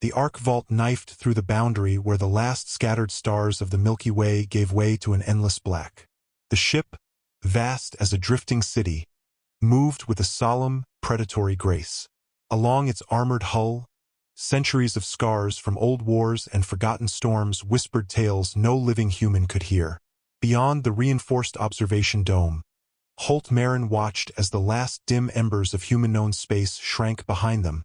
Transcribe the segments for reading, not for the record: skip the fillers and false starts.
The arc vault knifed through the boundary where the last scattered stars of the Milky Way gave way to an endless black. The ship, vast as a drifting city, moved with a solemn, predatory grace. Along its armored hull, centuries of scars from old wars and forgotten storms whispered tales no living human could hear. Beyond the reinforced observation dome, Holt Marrin watched as the last dim embers of human-known space shrank behind them,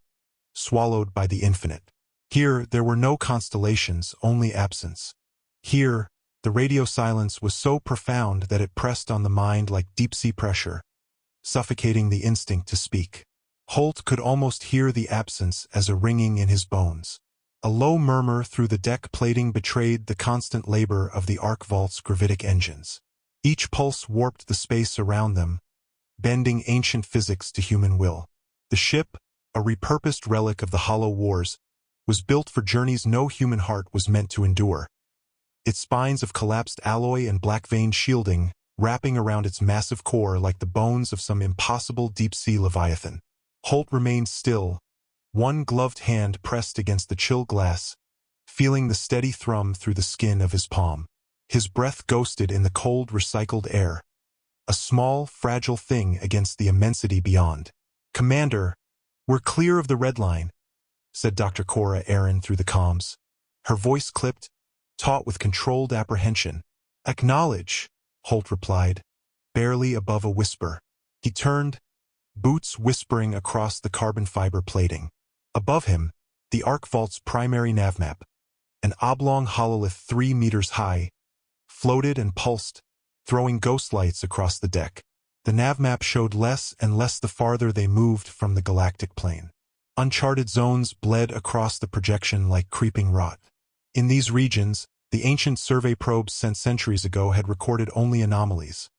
swallowed by the infinite. Here, there were no constellations, only absence. Here, the radio silence was so profound that it pressed on the mind like deep-sea pressure, suffocating the instinct to speak. Holt could almost hear the absence as a ringing in his bones. A low murmur through the deck plating betrayed the constant labor of the arc vault's gravitic engines. Each pulse warped the space around them, bending ancient physics to human will. The ship, a repurposed relic of the Hollow Wars, was built for journeys no human heart was meant to endure. Its spines of collapsed alloy and black-veined shielding wrapping around its massive core like the bones of some impossible deep-sea leviathan. Holt remained still, one gloved hand pressed against the chill glass, feeling the steady thrum through the skin of his palm. His breath ghosted in the cold, recycled air, a small, fragile thing against the immensity beyond. "Commander, we're clear of the red line," said Dr. Cora Aaron through the comms. Her voice clipped, taut with controlled apprehension. "Acknowledge," Holt replied, barely above a whisper. He turned, boots whispering across the carbon fiber plating. Above him, the arc vault's primary navmap, an oblong hololith 3 meters high, floated and pulsed, throwing ghost lights across the deck. The navmap showed less and less the farther they moved from the galactic plane. Uncharted zones bled across the projection like creeping rot. In these regions, the ancient survey probes sent centuries ago had recorded only anomalies.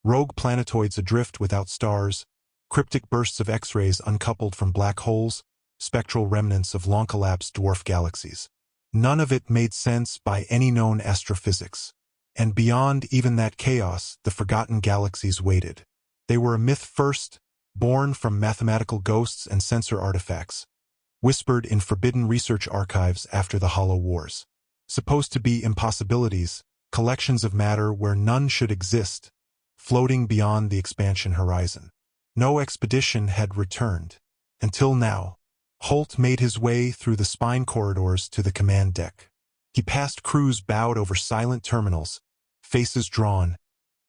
Rogue planetoids adrift without stars, cryptic bursts of X-rays uncoupled from black holes, spectral remnants of long-collapsed dwarf galaxies. None of it made sense by any known astrophysics. And beyond even that chaos, the forgotten galaxies waited. They were a myth first, born from mathematical ghosts and sensor artifacts, whispered in forbidden research archives after the Hollow Wars. Supposed to be impossibilities, collections of matter where none should exist, floating beyond the expansion horizon. No expedition had returned. Until now, Holt made his way through the spine corridors to the command deck. He passed crews bowed over silent terminals, faces drawn,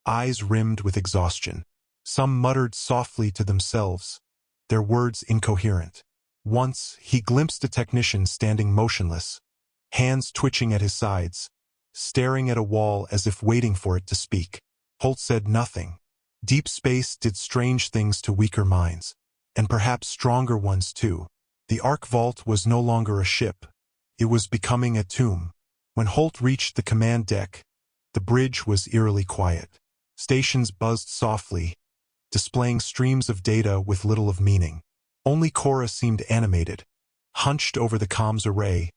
eyes rimmed with exhaustion. Some muttered softly to themselves, their words incoherent. Once, he glimpsed a technician standing motionless, hands twitching at his sides, staring at a wall as if waiting for it to speak. Holt said nothing. Deep space did strange things to weaker minds, and perhaps stronger ones too. The arc vault was no longer a ship. It was becoming a tomb. When Holt reached the command deck, the bridge was eerily quiet. Stations buzzed softly, displaying streams of data with little of meaning. Only Cora seemed animated, hunched over the comms array,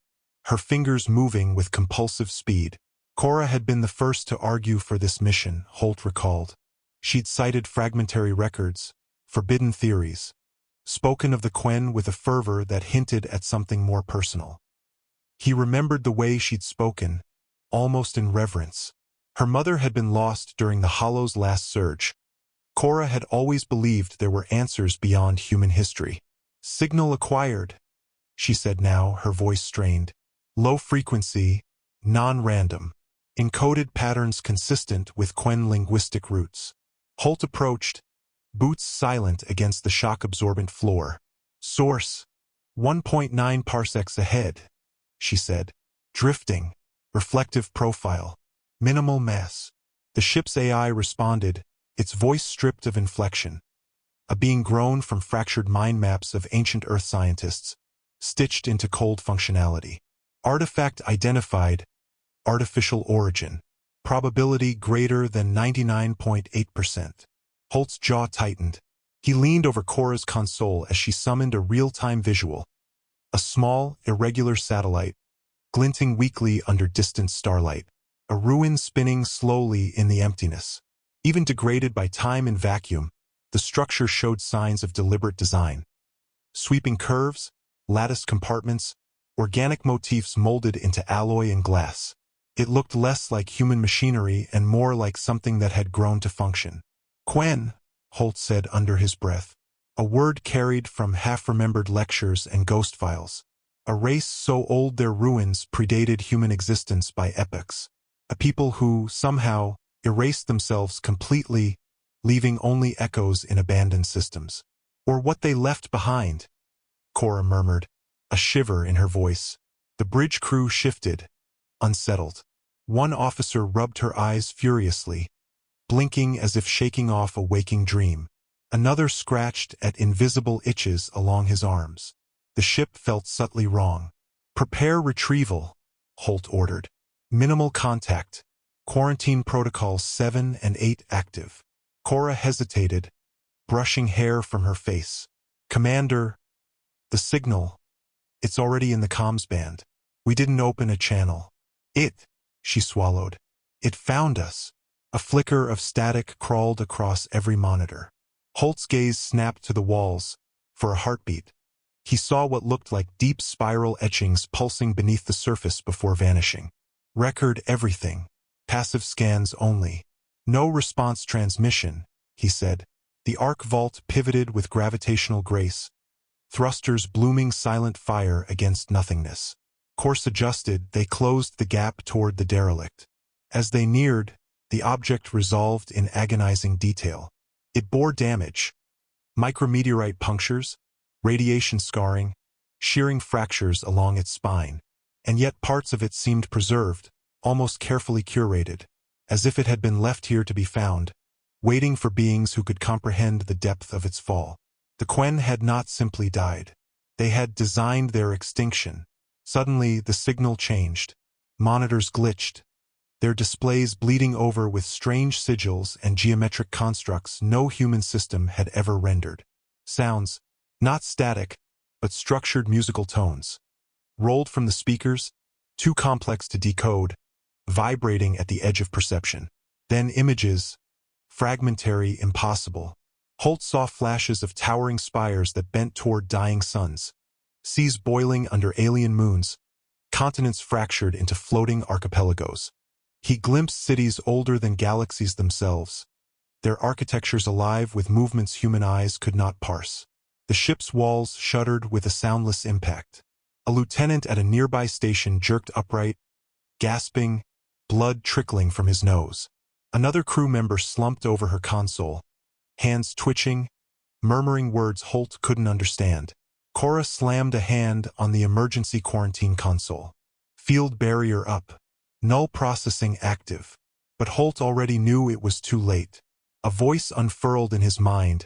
her fingers moving with compulsive speed. Cora had been the first to argue for this mission, Holt recalled. She'd cited fragmentary records, forbidden theories, spoken of the Quen with a fervor that hinted at something more personal. He remembered the way she'd spoken, almost in reverence. Her mother had been lost during the Hollow's last surge. Cora had always believed there were answers beyond human history. "Signal acquired," she said now, her voice strained. "Low frequency, non-random. Encoded patterns consistent with Quen linguistic roots." Holt approached, boots silent against the shock-absorbent floor. "Source, 1.9 parsecs ahead," she said. "Drifting, reflective profile, minimal mass." The ship's AI responded, its voice stripped of inflection. A being grown from fractured mind maps of ancient Earth scientists, stitched into cold functionality. Artifact identified, artificial origin, probability greater than 99.8%. Holt's jaw tightened. He leaned over Cora's console as she summoned a real-time visual. A small, irregular satellite, glinting weakly under distant starlight. A ruin spinning slowly in the emptiness. Even degraded by time and vacuum, the structure showed signs of deliberate design. Sweeping curves, latticed compartments, organic motifs molded into alloy and glass. It looked less like human machinery and more like something that had grown to function. "Quen," Holt said under his breath. A word carried from half-remembered lectures and ghost files. A race so old their ruins predated human existence by epochs. A people who, somehow, erased themselves completely, leaving only echoes in abandoned systems. "Or what they left behind," Cora murmured, a shiver in her voice. The bridge crew shifted, unsettled. One officer rubbed her eyes furiously, blinking as if shaking off a waking dream. Another scratched at invisible itches along his arms. The ship felt subtly wrong. "Prepare retrieval," Holt ordered. "Minimal contact. Quarantine protocols 7 and 8 active." Cora hesitated, brushing hair from her face. "Commander, the signal. It's already in the comms band. We didn't open a channel." She swallowed. "It found us." A flicker of static crawled across every monitor. Holt's gaze snapped to the walls. For a heartbeat, he saw what looked like deep spiral etchings pulsing beneath the surface before vanishing. "Record everything. Passive scans only. No response transmission," he said. The arc vault pivoted with gravitational grace, thrusters blooming silent fire against nothingness. Course adjusted, they closed the gap toward the derelict. As they neared, the object resolved in agonizing detail. It bore damage. Micrometeorite punctures, radiation scarring, shearing fractures along its spine. And yet parts of it seemed preserved, almost carefully curated, as if it had been left here to be found, waiting for beings who could comprehend the depth of its fall. The Quen had not simply died. They had designed their extinction. Suddenly, the signal changed. Monitors glitched, their displays bleeding over with strange sigils and geometric constructs no human system had ever rendered. Sounds, not static, but structured musical tones, rolled from the speakers, too complex to decode, vibrating at the edge of perception. Then images, fragmentary, impossible. Holt saw flashes of towering spires that bent toward dying suns, seas boiling under alien moons, continents fractured into floating archipelagos. He glimpsed cities older than galaxies themselves, their architectures alive with movements human eyes could not parse. The ship's walls shuddered with a soundless impact. A lieutenant at a nearby station jerked upright, gasping, blood trickling from his nose. Another crew member slumped over her console, hands twitching, murmuring words Holt couldn't understand. Cora slammed a hand on the emergency quarantine console. Field barrier up. Null processing active. But Holt already knew it was too late. A voice unfurled in his mind,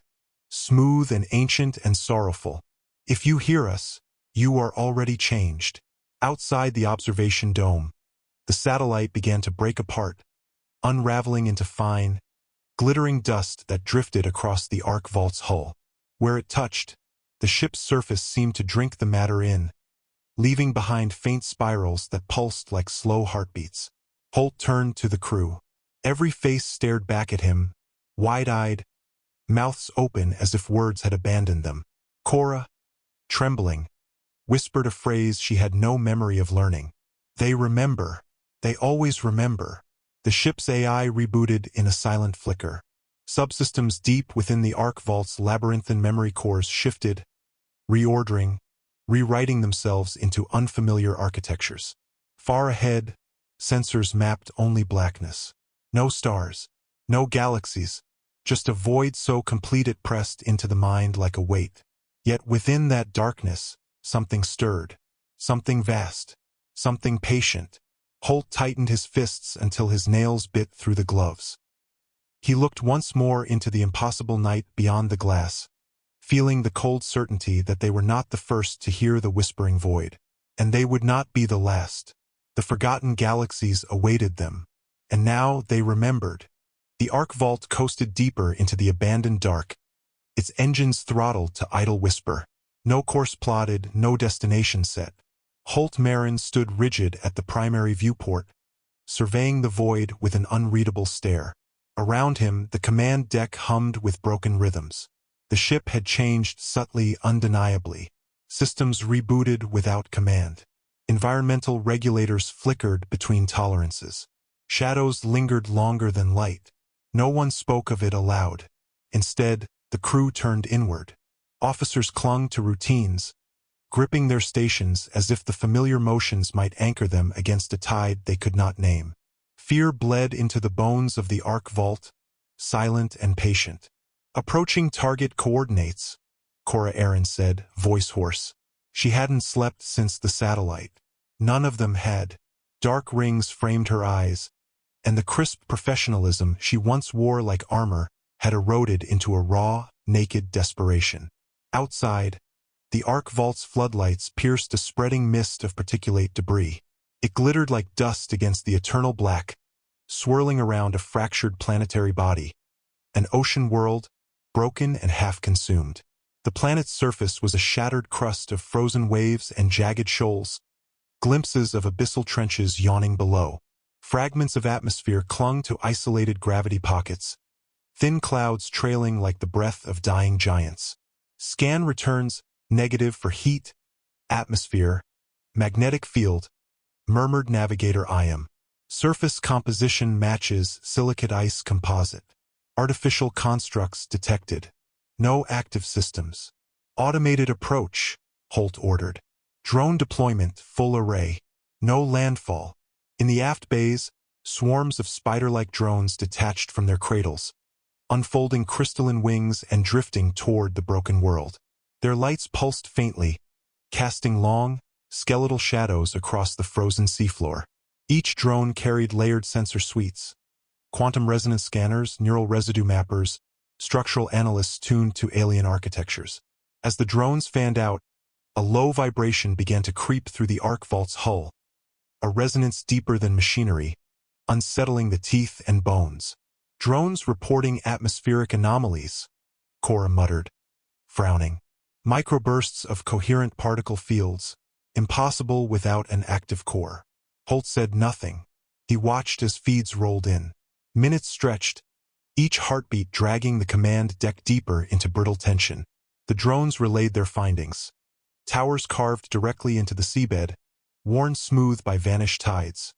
smooth and ancient and sorrowful. "If you hear us, you are already changed." Outside the observation dome, the satellite began to break apart, unraveling into fine, glittering dust that drifted across the arc vault's hull. Where it touched, the ship's surface seemed to drink the matter in, leaving behind faint spirals that pulsed like slow heartbeats. Holt turned to the crew. Every face stared back at him, wide-eyed, mouths open as if words had abandoned them. Cora, trembling, whispered a phrase she had no memory of learning. "They remember. They always remember." The ship's AI rebooted in a silent flicker. Subsystems deep within the arc vault's labyrinthine memory cores shifted, reordering, rewriting themselves into unfamiliar architectures. Far ahead, sensors mapped only blackness. No stars, no galaxies, just a void so complete it pressed into the mind like a weight. Yet within that darkness, something stirred, something vast, something patient. Holt tightened his fists until his nails bit through the gloves. He looked once more into the impossible night beyond the glass, feeling the cold certainty that they were not the first to hear the whispering void. And they would not be the last. The forgotten galaxies awaited them. And now they remembered. The arc vault coasted deeper into the abandoned dark, its engines throttled to idle whisper. No course plotted, no destination set. Holt Marrin stood rigid at the primary viewport, surveying the void with an unreadable stare. Around him, the command deck hummed with broken rhythms. The ship had changed subtly, undeniably. Systems rebooted without command. Environmental regulators flickered between tolerances. Shadows lingered longer than light. No one spoke of it aloud. Instead, the crew turned inward. Officers clung to routines, gripping their stations as if the familiar motions might anchor them against a tide they could not name. Fear bled into the bones of the Ark Vault, silent and patient. "Approaching target coordinates," Cora Aaron said, voice hoarse. She hadn't slept since the satellite. None of them had. Dark rings framed her eyes, and the crisp professionalism she once wore like armor had eroded into a raw, naked desperation. Outside, the Ark Vault's floodlights pierced a spreading mist of particulate debris. It glittered like dust against the eternal black, swirling around a fractured planetary body, an ocean world, broken and half-consumed. The planet's surface was a shattered crust of frozen waves and jagged shoals, glimpses of abyssal trenches yawning below. Fragments of atmosphere clung to isolated gravity pockets, thin clouds trailing like the breath of dying giants. Scan returns negative for heat, atmosphere, magnetic field, murmured Navigator IM. Surface composition matches silicate ice composite. Artificial constructs detected. No active systems. Automated approach, Holt ordered. Drone deployment full array. No landfall. In the aft bays, swarms of spider-like drones detached from their cradles, unfolding crystalline wings and drifting toward the broken world. Their lights pulsed faintly, casting long, skeletal shadows across the frozen seafloor. Each drone carried layered sensor suites, quantum resonance scanners, neural residue mappers, structural analysts tuned to alien architectures. As the drones fanned out, a low vibration began to creep through the Ark Vault's hull, a resonance deeper than machinery, unsettling the teeth and bones. "Drones reporting atmospheric anomalies," Cora muttered, frowning. "Microbursts of coherent particle fields, impossible without an active core." Holt said nothing. He watched as feeds rolled in. Minutes stretched, each heartbeat dragging the command deck deeper into brittle tension. The drones relayed their findings. Towers carved directly into the seabed, worn smooth by vanished tides.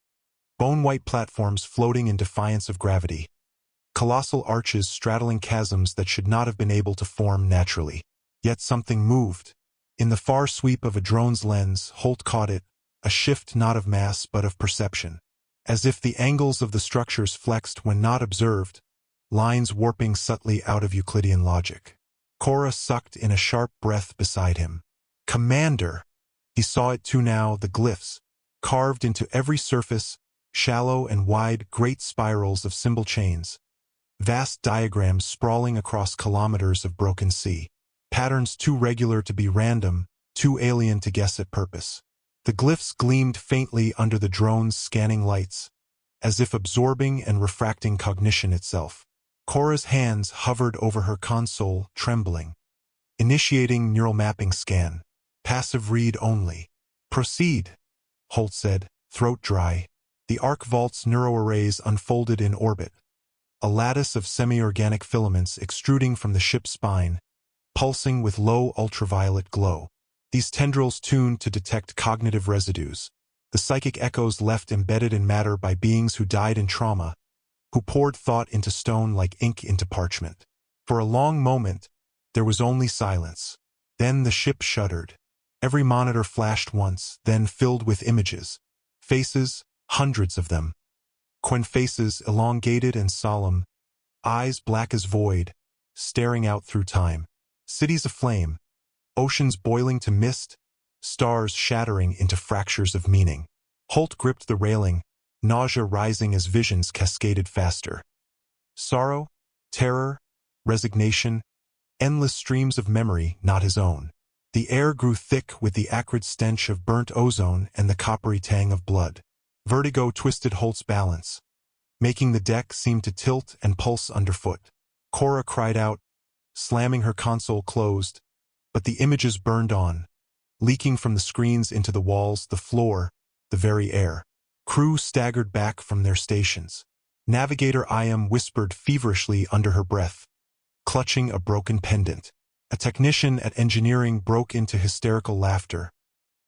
Bone-white platforms floating in defiance of gravity. Colossal arches straddling chasms that should not have been able to form naturally. Yet something moved. In the far sweep of a drone's lens, Holt caught it, a shift not of mass but of perception. As if the angles of the structures flexed when not observed, lines warping subtly out of Euclidean logic. Cora sucked in a sharp breath beside him. "Commander!" He saw it too now, the glyphs, carved into every surface, shallow and wide, great spirals of symbol chains. Vast diagrams sprawling across kilometers of broken sea. Patterns too regular to be random, too alien to guess at purpose. The glyphs gleamed faintly under the drone's scanning lights, as if absorbing and refracting cognition itself. Cora's hands hovered over her console, trembling. Initiating neural mapping scan. Passive read only. "Proceed," Holt said, throat dry. The Ark Vault's neuroarrays unfolded in orbit, a lattice of semi-organic filaments extruding from the ship's spine, pulsing with low ultraviolet glow. These tendrils tuned to detect cognitive residues, the psychic echoes left embedded in matter by beings who died in trauma, who poured thought into stone like ink into parchment. For a long moment, there was only silence. Then the ship shuddered. Every monitor flashed once, then filled with images. Faces, hundreds of them. Quen faces elongated and solemn, eyes black as void, staring out through time. Cities aflame, oceans boiling to mist, stars shattering into fractures of meaning. Holt gripped the railing, nausea rising as visions cascaded faster. Sorrow, terror, resignation, endless streams of memory not his own. The air grew thick with the acrid stench of burnt ozone and the coppery tang of blood. Vertigo twisted Holt's balance, making the deck seem to tilt and pulse underfoot. Cora cried out, slamming her console closed, but the images burned on, leaking from the screens into the walls, the floor, the very air. Crew staggered back from their stations. Navigator IM whispered feverishly under her breath, clutching a broken pendant. A technician at engineering broke into hysterical laughter.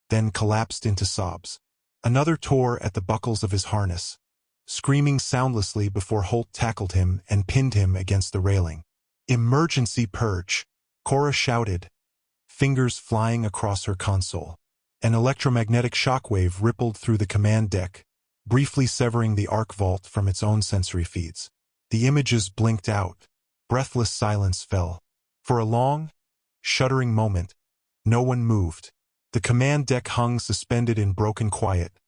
then collapsed into sobs. Another tore at the buckles of his harness, screaming soundlessly before Holt tackled him and pinned him against the railing. "Emergency purge," Cora shouted, fingers flying across her console. An electromagnetic shockwave rippled through the command deck, briefly severing the arc vault from its own sensory feeds. The images blinked out. Breathless silence fell. For a long, shuddering moment, no one moved. The command deck hung suspended in broken quiet,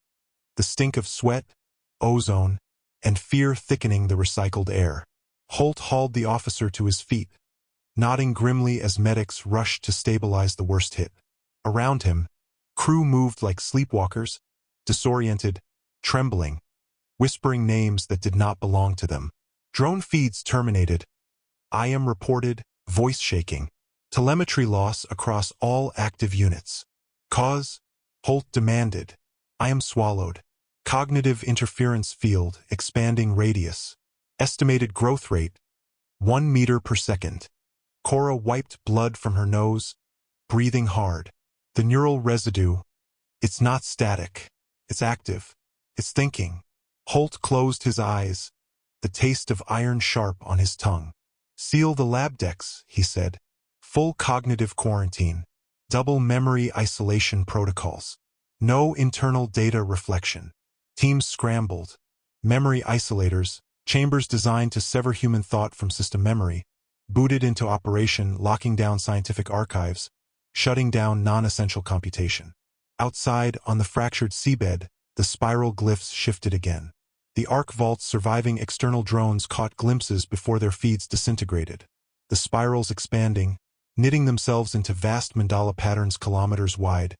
the stink of sweat, ozone, and fear thickening the recycled air. Holt hauled the officer to his feet, nodding grimly as medics rushed to stabilize the worst hit. Around him, crew moved like sleepwalkers, disoriented, trembling, whispering names that did not belong to them. Drone feeds terminated. IM reported, voice shaking. Telemetry loss across all active units. Cause? Holt demanded. IM swallowed. Cognitive interference field, expanding radius. Estimated growth rate, 1 meter per second. Cora wiped blood from her nose, breathing hard. The neural residue. It's not static. It's active. It's thinking. Holt closed his eyes, the taste of iron sharp on his tongue. "Seal the lab decks," he said. "Full cognitive quarantine. Double memory isolation protocols. No internal data reflection." Teams scrambled. Memory isolators, chambers designed to sever human thought from system memory, booted into operation, locking down scientific archives, shutting down non-essential computation. Outside, on the fractured seabed, the spiral glyphs shifted again. The arc vault's surviving external drones caught glimpses before their feeds disintegrated, the spirals expanding, knitting themselves into vast mandala patterns kilometers wide,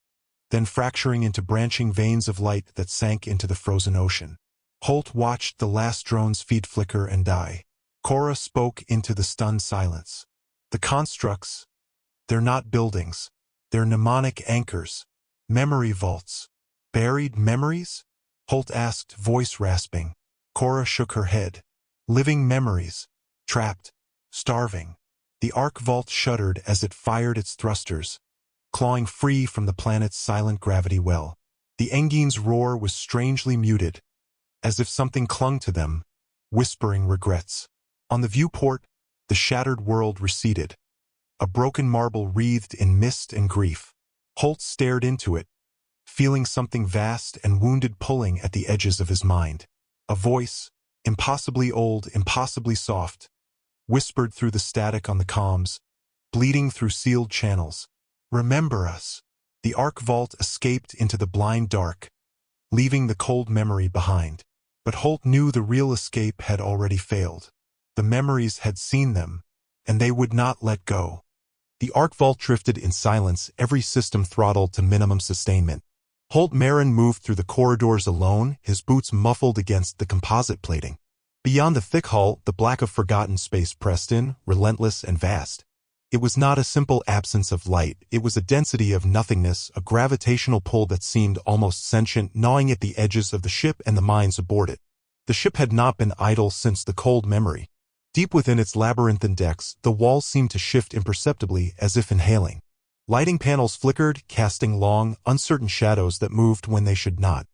then fracturing into branching veins of light that sank into the frozen ocean. Holt watched the last drone's feed flicker and die. Cora spoke into the stunned silence. "The constructs, they're not buildings. They're mnemonic anchors. Memory vaults." "Buried memories?" Holt asked, voice rasping. Cora shook her head. "Living memories. Trapped. Starving." The arc vault shuddered as it fired its thrusters, clawing free from the planet's silent gravity well. The Engine's roar was strangely muted, as if something clung to them, whispering regrets. On the viewport, the shattered world receded, a broken marble wreathed in mist and grief. Holt stared into it, feeling something vast and wounded pulling at the edges of his mind. A voice, impossibly old, impossibly soft, whispered through the static on the comms, bleeding through sealed channels. "Remember us." The arc vault escaped into the blind dark, leaving the cold memory behind. But Holt knew the real escape had already failed. The memories had seen them, and they would not let go. The arc vault drifted in silence, every system throttled to minimum sustainment. Holt Marrin moved through the corridors alone, his boots muffled against the composite plating. Beyond the thick hull, the black of forgotten space pressed in, relentless and vast. It was not a simple absence of light, it was a density of nothingness, a gravitational pull that seemed almost sentient, gnawing at the edges of the ship and the minds aboard it. The ship had not been idle since the cold memory. Deep within its labyrinthine decks, the walls seemed to shift imperceptibly, as if inhaling. Lighting panels flickered, casting long, uncertain shadows that moved when they should not.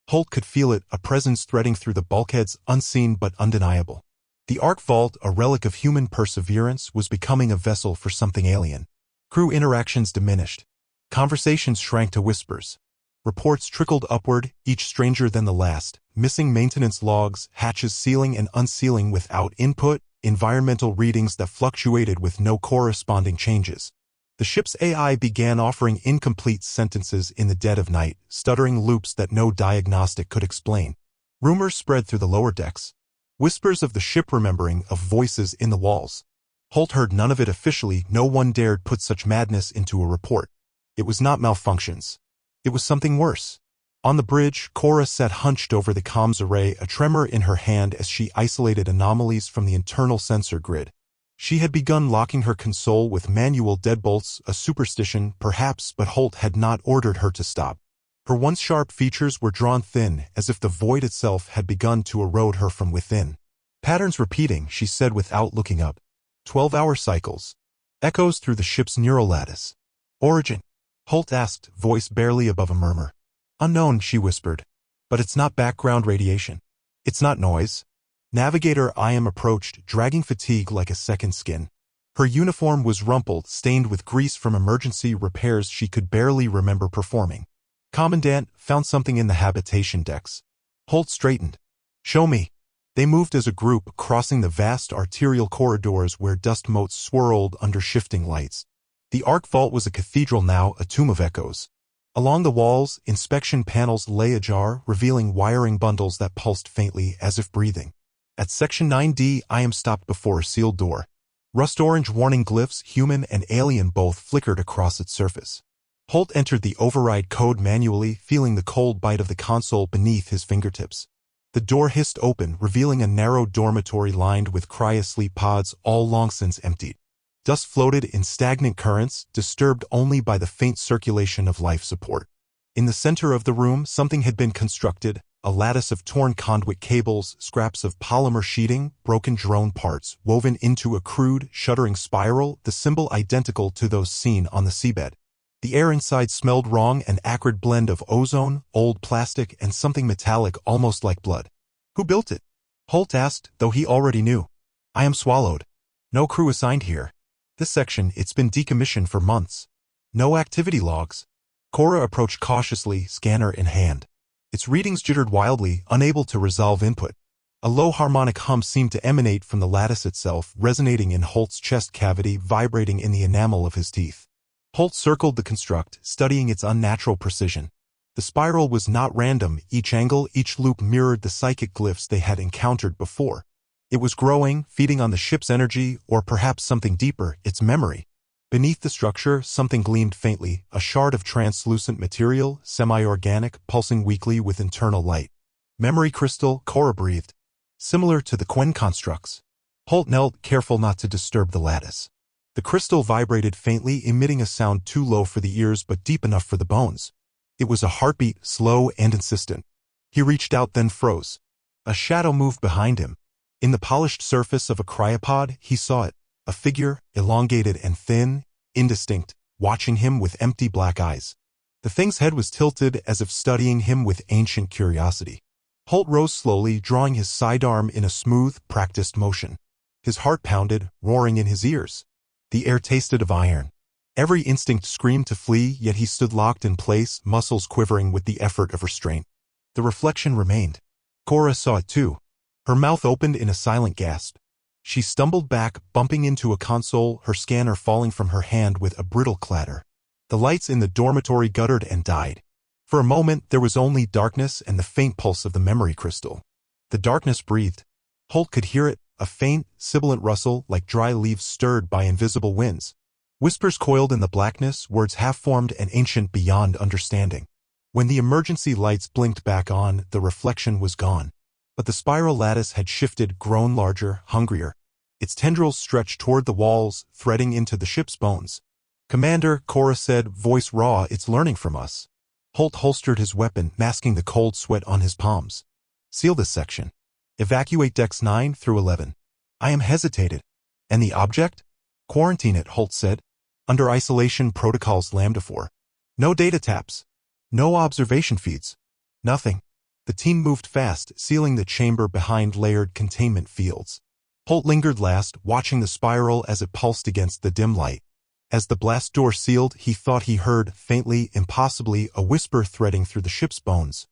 Holt could feel it, a presence threading through the bulkheads, unseen but undeniable. The arc vault, a relic of human perseverance, was becoming a vessel for something alien. Crew interactions diminished. Conversations shrank to whispers. Reports trickled upward, each stranger than the last. Missing maintenance logs, hatches sealing and unsealing without input, environmental readings that fluctuated with no corresponding changes. The ship's AI began offering incomplete sentences in the dead of night, stuttering loops that no diagnostic could explain. Rumors spread through the lower decks. Whispers of the ship remembering, of voices in the walls. Holt heard none of it officially, no one dared put such madness into a report. It was not malfunctions. It was something worse. On the bridge, Cora sat hunched over the comms array, a tremor in her hand as she isolated anomalies from the internal sensor grid. She had begun locking her console with manual deadbolts, a superstition, perhaps, but Holt had not ordered her to stop. Her once sharp features were drawn thin, as if the void itself had begun to erode her from within. "Patterns repeating," she said without looking up. 12-hour cycles. Echoes through the ship's neural lattice. "Origin. Holt asked, voice barely above a murmur. Unknown, she whispered. But it's not background radiation. It's not noise. Navigator I.M. approached, dragging fatigue like a second skin. Her uniform was rumpled, stained with grease from emergency repairs she could barely remember performing. Commandant, found something in the habitation decks. Holt straightened. Show me. They moved as a group, crossing the vast arterial corridors where dust motes swirled under shifting lights. The arc vault was a cathedral now, a tomb of echoes. Along the walls, inspection panels lay ajar, revealing wiring bundles that pulsed faintly as if breathing. At Section 9D, I.M. stopped before a sealed door. Rust-orange warning glyphs, human and alien both, flickered across its surface. Holt entered the override code manually, feeling the cold bite of the console beneath his fingertips. The door hissed open, revealing a narrow dormitory lined with cryosleep pods, all long since emptied. Dust floated in stagnant currents, disturbed only by the faint circulation of life support. In the center of the room, something had been constructed, a lattice of torn conduit cables, scraps of polymer sheeting, broken drone parts, woven into a crude, shuddering spiral, the symbol identical to those seen on the seabed. The air inside smelled wrong, an acrid blend of ozone, old plastic, and something metallic almost like blood. Who built it? Holt asked, though he already knew. I am swallowed. No crew assigned here. This section, it's been decommissioned for months. No activity logs. Cora approached cautiously, scanner in hand. Its readings jittered wildly, unable to resolve input. A low harmonic hum seemed to emanate from the lattice itself, resonating in Holt's chest cavity, vibrating in the enamel of his teeth. Holt circled the construct, studying its unnatural precision. The spiral was not random, each angle, each loop mirrored the psychic glyphs they had encountered before. It was growing, feeding on the ship's energy, or perhaps something deeper, its memory. Beneath the structure, something gleamed faintly, a shard of translucent material, semi-organic, pulsing weakly with internal light. Memory crystal, Cora breathed. Similar to the Quen constructs. Holt knelt, careful not to disturb the lattice. The crystal vibrated faintly, emitting a sound too low for the ears but deep enough for the bones. It was a heartbeat, slow and insistent. He reached out, then froze. A shadow moved behind him. In the polished surface of a cryopod, he saw it, a figure, elongated and thin, indistinct, watching him with empty black eyes. The thing's head was tilted as if studying him with ancient curiosity. Holt rose slowly, drawing his sidearm in a smooth, practiced motion. His heart pounded, roaring in his ears. The air tasted of iron. Every instinct screamed to flee, yet he stood locked in place, muscles quivering with the effort of restraint. The reflection remained. Cora saw it too. Her mouth opened in a silent gasp. She stumbled back, bumping into a console, her scanner falling from her hand with a brittle clatter. The lights in the dormitory guttered and died. For a moment, there was only darkness and the faint pulse of the memory crystal. The darkness breathed. Holt could hear it, a faint, sibilant rustle like dry leaves stirred by invisible winds. Whispers coiled in the blackness, words half-formed and ancient beyond understanding. When the emergency lights blinked back on, the reflection was gone. But the spiral lattice had shifted, grown larger, hungrier. Its tendrils stretched toward the walls, threading into the ship's bones. Commander, Cora said, voice raw, it's learning from us. Holt holstered his weapon, masking the cold sweat on his palms. Seal this section. Evacuate decks 9 through 11. I am hesitated. And the object? Quarantine it, Holt said. Under isolation protocols Lambda 4. No data taps. No observation feeds. Nothing. The team moved fast, sealing the chamber behind layered containment fields. Holt lingered last, watching the spiral as it pulsed against the dim light. As the blast door sealed, he thought he heard, faintly, impossibly, a whisper threading through the ship's bones.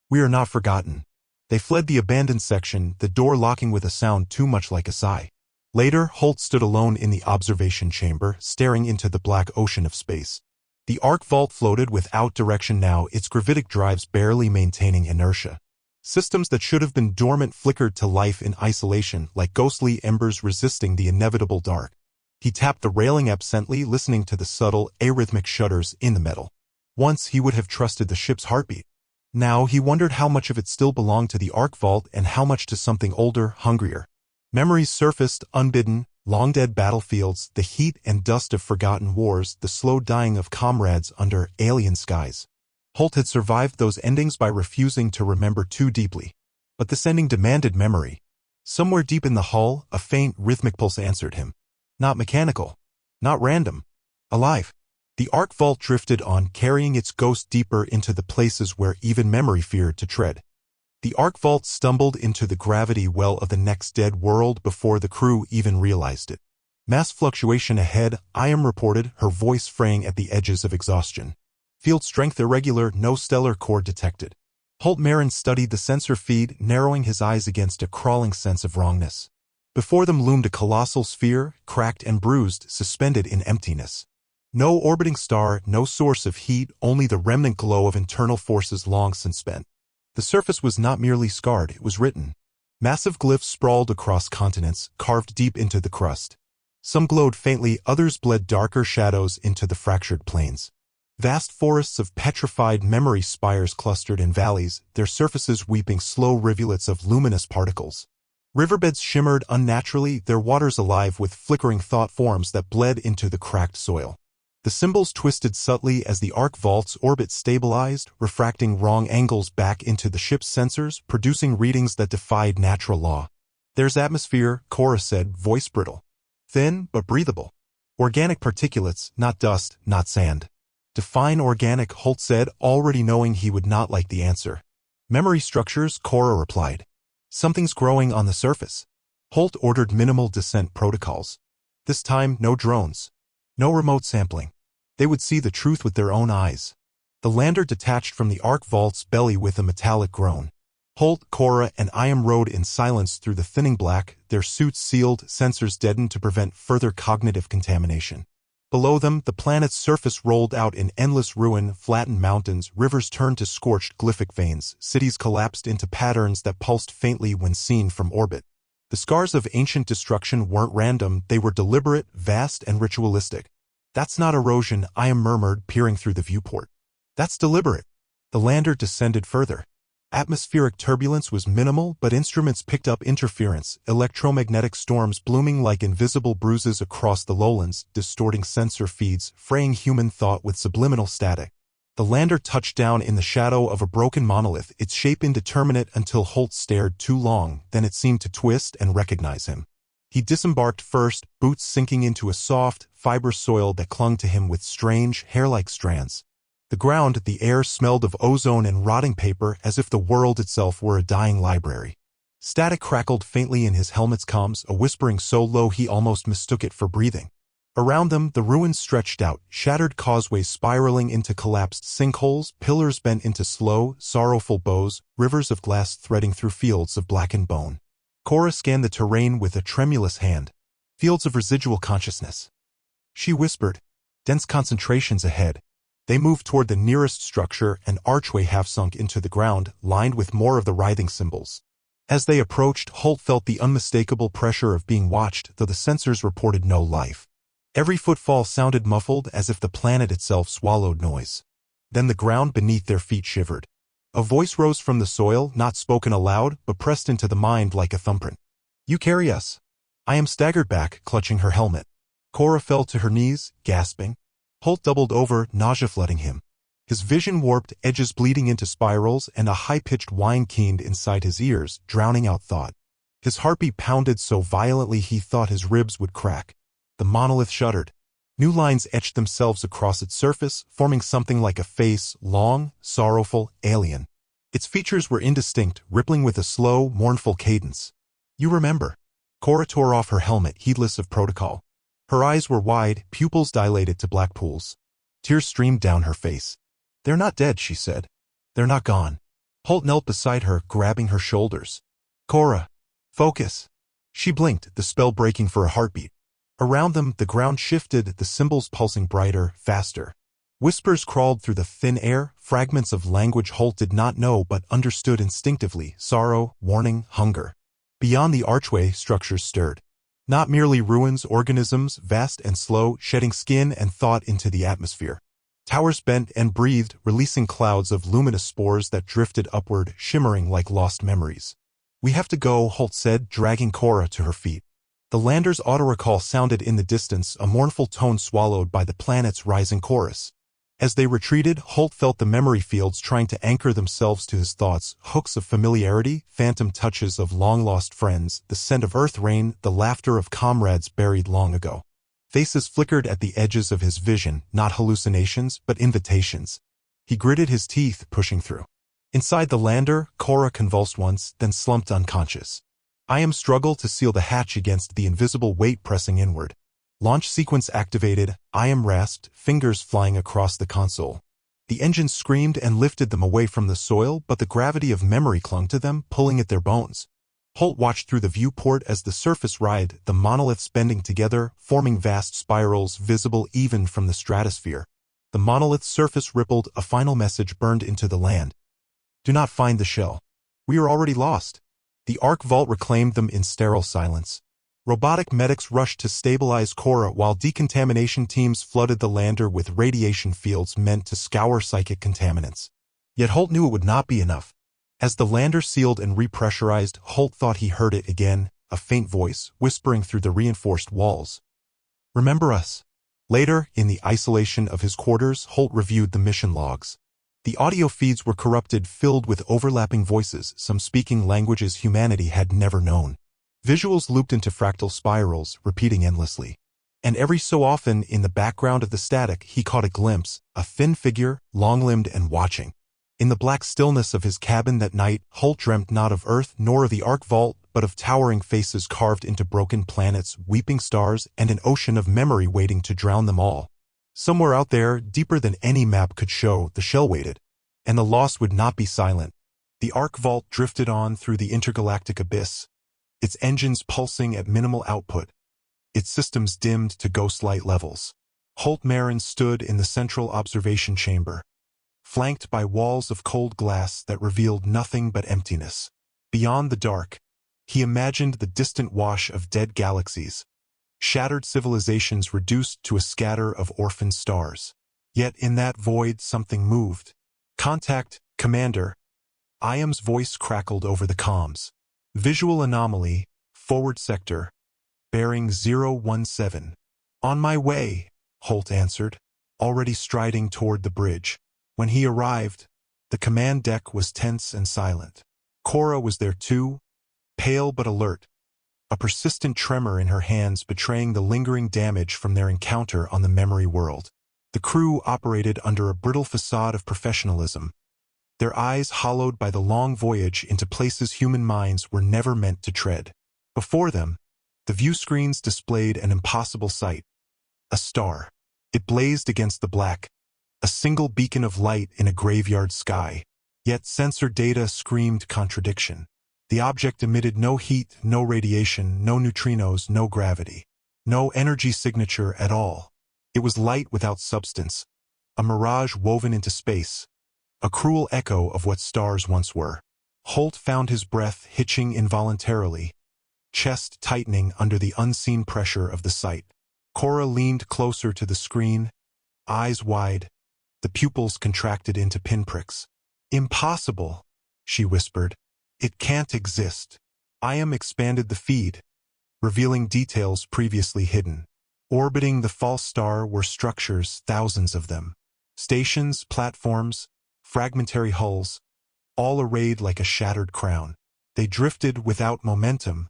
We are not forgotten. They fled the abandoned section, the door locking with a sound too much like a sigh. Later, Holt stood alone in the observation chamber, staring into the black ocean of space. The arc vault floated without direction now, its gravitic drives barely maintaining inertia. Systems that should have been dormant flickered to life in isolation, like ghostly embers resisting the inevitable dark. He tapped the railing absently, listening to the subtle, arrhythmic shudders in the metal. Once he would have trusted the ship's heartbeat. Now he wondered how much of it still belonged to the arc vault and how much to something older, hungrier. Memories surfaced, unbidden, long-dead battlefields, the heat and dust of forgotten wars, the slow dying of comrades under alien skies. Holt had survived those endings by refusing to remember too deeply. But this ending demanded memory. Somewhere deep in the hull, a faint, rhythmic pulse answered him. Not mechanical. Not random. Alive. The arc vault drifted on, carrying its ghost deeper into the places where even memory feared to tread. The arc vault stumbled into the gravity well of the next dead world before the crew even realized it. Mass fluctuation ahead, IM reported, her voice fraying at the edges of exhaustion. Field strength irregular, no stellar core detected. Holt Marrin studied the sensor feed, narrowing his eyes against a crawling sense of wrongness. Before them loomed a colossal sphere, cracked and bruised, suspended in emptiness. No orbiting star, no source of heat, only the remnant glow of internal forces long since spent. The surface was not merely scarred, it was written. Massive glyphs sprawled across continents, carved deep into the crust. Some glowed faintly, others bled darker shadows into the fractured plains. Vast forests of petrified memory spires clustered in valleys, their surfaces weeping slow rivulets of luminous particles. Riverbeds shimmered unnaturally, their waters alive with flickering thought forms that bled into the cracked soil. The symbols twisted subtly as the arc vault's orbit stabilized, refracting wrong angles back into the ship's sensors, producing readings that defied natural law. There's atmosphere, Cora said, voice brittle. Thin, but breathable. Organic particulates, not dust, not sand. Define organic, Holt said, already knowing he would not like the answer. Memory structures, Cora replied. Something's growing on the surface. Holt ordered minimal descent protocols. This time, no drones. No remote sampling. They would see the truth with their own eyes. The lander detached from the arc vault's belly with a metallic groan. Holt, Cora, and IM rode in silence through the thinning black, their suits sealed, sensors deadened to prevent further cognitive contamination. Below them, the planet's surface rolled out in endless ruin, flattened mountains, rivers turned to scorched glyphic veins, cities collapsed into patterns that pulsed faintly when seen from orbit. The scars of ancient destruction weren't random, they were deliberate, vast, and ritualistic. That's not erosion, IM murmured, peering through the viewport. That's deliberate. The lander descended further. Atmospheric turbulence was minimal, but instruments picked up interference, electromagnetic storms blooming like invisible bruises across the lowlands, distorting sensor feeds, fraying human thought with subliminal static. The lander touched down in the shadow of a broken monolith, its shape indeterminate until Holt stared too long, then it seemed to twist and recognize him. He disembarked first, boots sinking into a soft, fibrous soil that clung to him with strange, hair-like strands. The ground, the air smelled of ozone and rotting paper as if the world itself were a dying library. Static crackled faintly in his helmet's comms, a whispering so low he almost mistook it for breathing. Around them, the ruins stretched out, shattered causeways spiraling into collapsed sinkholes, pillars bent into slow, sorrowful bows, rivers of glass threading through fields of blackened bone. Cora scanned the terrain with a tremulous hand. Fields of residual consciousness. She whispered. Dense concentrations ahead. They moved toward the nearest structure, an archway half sunk into the ground, lined with more of the writhing symbols. As they approached, Holt felt the unmistakable pressure of being watched, though the sensors reported no life. Every footfall sounded muffled, as if the planet itself swallowed noise. Then the ground beneath their feet shivered. A voice rose from the soil, not spoken aloud, but pressed into the mind like a thumbprint. You carry us. IM staggered back, clutching her helmet. Cora fell to her knees, gasping. Holt doubled over, nausea flooding him. His vision warped, edges bleeding into spirals, and a high-pitched whine keened inside his ears, drowning out thought. His heartbeat pounded so violently he thought his ribs would crack. The monolith shuddered. New lines etched themselves across its surface, forming something like a face, long, sorrowful, alien. Its features were indistinct, rippling with a slow, mournful cadence. You remember. Cora tore off her helmet, heedless of protocol. Her eyes were wide, pupils dilated to black pools. Tears streamed down her face. They're not dead, she said. They're not gone. Holt knelt beside her, grabbing her shoulders. Cora. Focus. She blinked, the spell breaking for a heartbeat. Around them, the ground shifted, the symbols pulsing brighter, faster. Whispers crawled through the thin air, fragments of language Holt did not know but understood instinctively, sorrow, warning, hunger. Beyond the archway, structures stirred. Not merely ruins, organisms, vast and slow, shedding skin and thought into the atmosphere. Towers bent and breathed, releasing clouds of luminous spores that drifted upward, shimmering like lost memories. We have to go, Holt said, dragging Cora to her feet. The lander's auto-recall sounded in the distance, a mournful tone swallowed by the planet's rising chorus. As they retreated, Holt felt the memory fields trying to anchor themselves to his thoughts, hooks of familiarity, phantom touches of long-lost friends, the scent of earth rain, the laughter of comrades buried long ago. Faces flickered at the edges of his vision, not hallucinations, but invitations. He gritted his teeth, pushing through. Inside the lander, Cora convulsed once, then slumped unconscious. IM struggled to seal the hatch against the invisible weight pressing inward. Launch sequence activated, IM rasped, fingers flying across the console. The engine screamed and lifted them away from the soil, but the gravity of memory clung to them, pulling at their bones. Holt watched through the viewport as the surface writhed, the monoliths bending together, forming vast spirals visible even from the stratosphere. The monolith's surface rippled, a final message burned into the land. Do not find the shell. We are already lost. The Ark Vault reclaimed them in sterile silence. Robotic medics rushed to stabilize Cora while decontamination teams flooded the lander with radiation fields meant to scour psychic contaminants. Yet Holt knew it would not be enough. As the lander sealed and repressurized, Holt thought he heard it again, a faint voice, whispering through the reinforced walls. Remember us. Later, in the isolation of his quarters, Holt reviewed the mission logs. The audio feeds were corrupted, filled with overlapping voices, some speaking languages humanity had never known. Visuals looped into fractal spirals, repeating endlessly. And every so often, in the background of the static, he caught a glimpse, a thin figure, long-limbed and watching. In the black stillness of his cabin that night, Holt dreamt not of Earth nor of the Ark Vault, but of towering faces carved into broken planets, weeping stars, and an ocean of memory waiting to drown them all. Somewhere out there, deeper than any map could show, the shell waited. And the lost would not be silent. The Ark Vault drifted on through the intergalactic abyss, its engines pulsing at minimal output, its systems dimmed to ghost-light levels. Holt Marrin stood in the central observation chamber, flanked by walls of cold glass that revealed nothing but emptiness. Beyond the dark, he imagined the distant wash of dead galaxies, shattered civilizations reduced to a scatter of orphaned stars. Yet in that void something moved. Contact, Commander. IM's voice crackled over the comms. Visual anomaly, forward sector, bearing 017. On my way, Holt answered, already striding toward the bridge. When he arrived, the command deck was tense and silent. Cora was there too, pale but alert, a persistent tremor in her hands betraying the lingering damage from their encounter on the memory world. The crew operated under a brittle facade of professionalism, their eyes hollowed by the long voyage into places human minds were never meant to tread. Before them, the view screens displayed an impossible sight. A star. It blazed against the black, a single beacon of light in a graveyard sky. Yet sensor data screamed contradiction. The object emitted no heat, no radiation, no neutrinos, no gravity. No energy signature at all. It was light without substance, a mirage woven into space, a cruel echo of what stars once were. Holt found his breath hitching involuntarily, chest tightening under the unseen pressure of the sight. Cora leaned closer to the screen, eyes wide, the pupils contracted into pinpricks. Impossible, she whispered. It can't exist. IM expanded the feed, revealing details previously hidden. Orbiting the false star were structures, thousands of them. Stations, platforms, fragmentary hulls, all arrayed like a shattered crown. They drifted without momentum,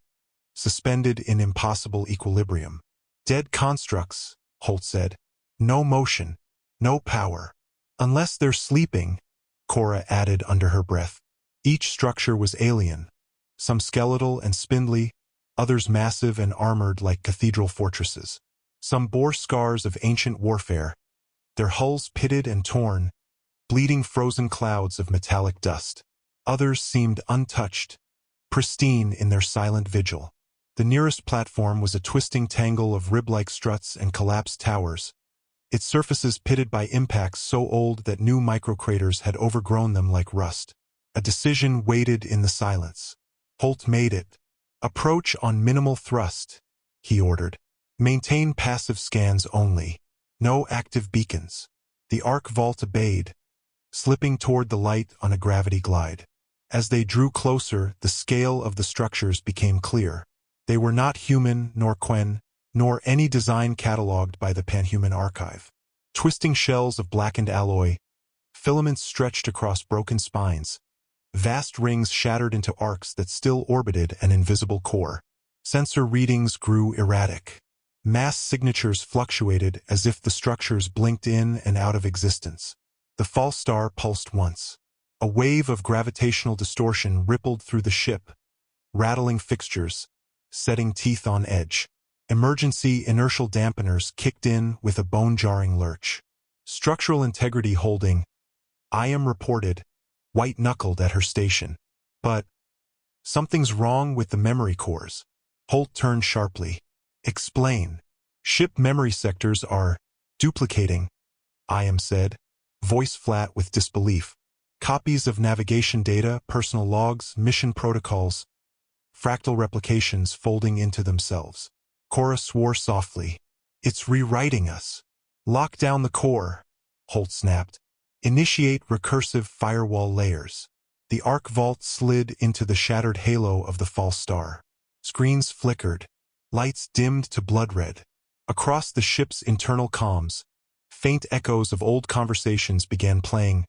suspended in impossible equilibrium. Dead constructs, Holt said. No motion, no power. Unless they're sleeping, Cora added under her breath. Each structure was alien, some skeletal and spindly, others massive and armored like cathedral fortresses. Some bore scars of ancient warfare, their hulls pitted and torn, bleeding frozen clouds of metallic dust. Others seemed untouched, pristine in their silent vigil. The nearest platform was a twisting tangle of rib-like struts and collapsed towers, its surfaces pitted by impacts so old that new microcraters had overgrown them like rust. A decision waited in the silence. Holt made it. Approach on minimal thrust, he ordered. Maintain passive scans only. No active beacons. The Ark Vault obeyed, slipping toward the light on a gravity glide. As they drew closer, the scale of the structures became clear. They were not human nor Quen, nor any design catalogued by the Panhuman Archive. Twisting shells of blackened alloy, filaments stretched across broken spines, vast rings shattered into arcs that still orbited an invisible core. Sensor readings grew erratic. Mass signatures fluctuated as if the structures blinked in and out of existence. The false star pulsed once. A wave of gravitational distortion rippled through the ship, rattling fixtures, setting teeth on edge. Emergency inertial dampeners kicked in with a bone-jarring lurch. Structural integrity holding, IM reported, white-knuckled at her station. But something's wrong with the memory cores. Holt turned sharply. Explain. Ship memory sectors are duplicating, IM said, voice flat with disbelief. Copies of navigation data, personal logs, mission protocols, fractal replications folding into themselves. Cora swore softly. It's rewriting us. Lock down the core, Holt snapped. Initiate recursive firewall layers. The arc vault slid into the shattered halo of the false star. Screens flickered. Lights dimmed to blood red. Across the ship's internal comms, faint echoes of old conversations began playing.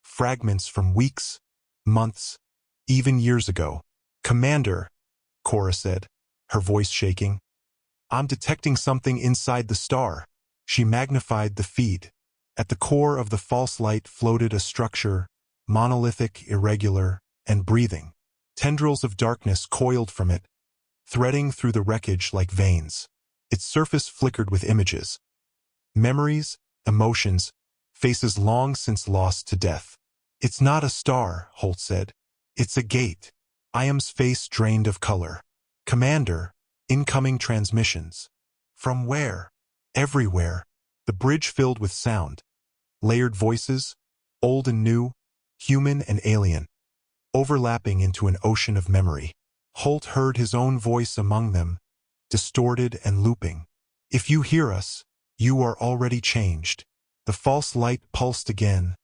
Fragments from weeks, months, even years ago. Commander, Cora said, her voice shaking. I'm detecting something inside the star. She magnified the feed. At the core of the false light floated a structure, monolithic, irregular, and breathing. Tendrils of darkness coiled from it, threading through the wreckage like veins. Its surface flickered with images. Memories, emotions, faces long since lost to death. It's not a star, Holt said. It's a gate. IM's face drained of color. Commander, incoming transmissions. From where? Everywhere. The bridge filled with sound. Layered voices, old and new, human and alien, overlapping into an ocean of memory. Holt heard his own voice among them, distorted and looping. If you hear us, you are already changed. The false light pulsed again,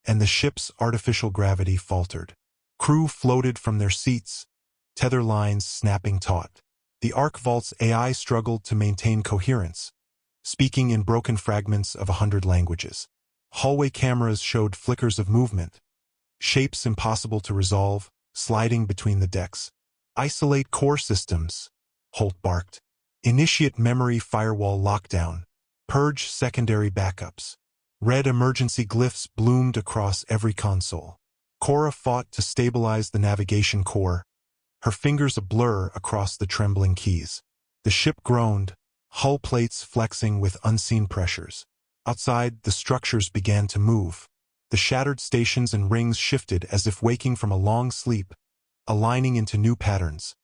and the ship's artificial gravity faltered. Crew floated from their seats, tether lines snapping taut. The arc vault's AI struggled to maintain coherence, speaking in broken fragments of 100 languages. Hallway cameras showed flickers of movement, shapes impossible to resolve, sliding between the decks. Isolate core systems, Holt barked. Initiate memory firewall lockdown. Purge secondary backups. Red emergency glyphs bloomed across every console. Cora fought to stabilize the navigation core, her fingers a blur across the trembling keys. The ship groaned, hull plates flexing with unseen pressures. Outside, the structures began to move. The shattered stations and rings shifted as if waking from a long sleep, aligning into new patterns.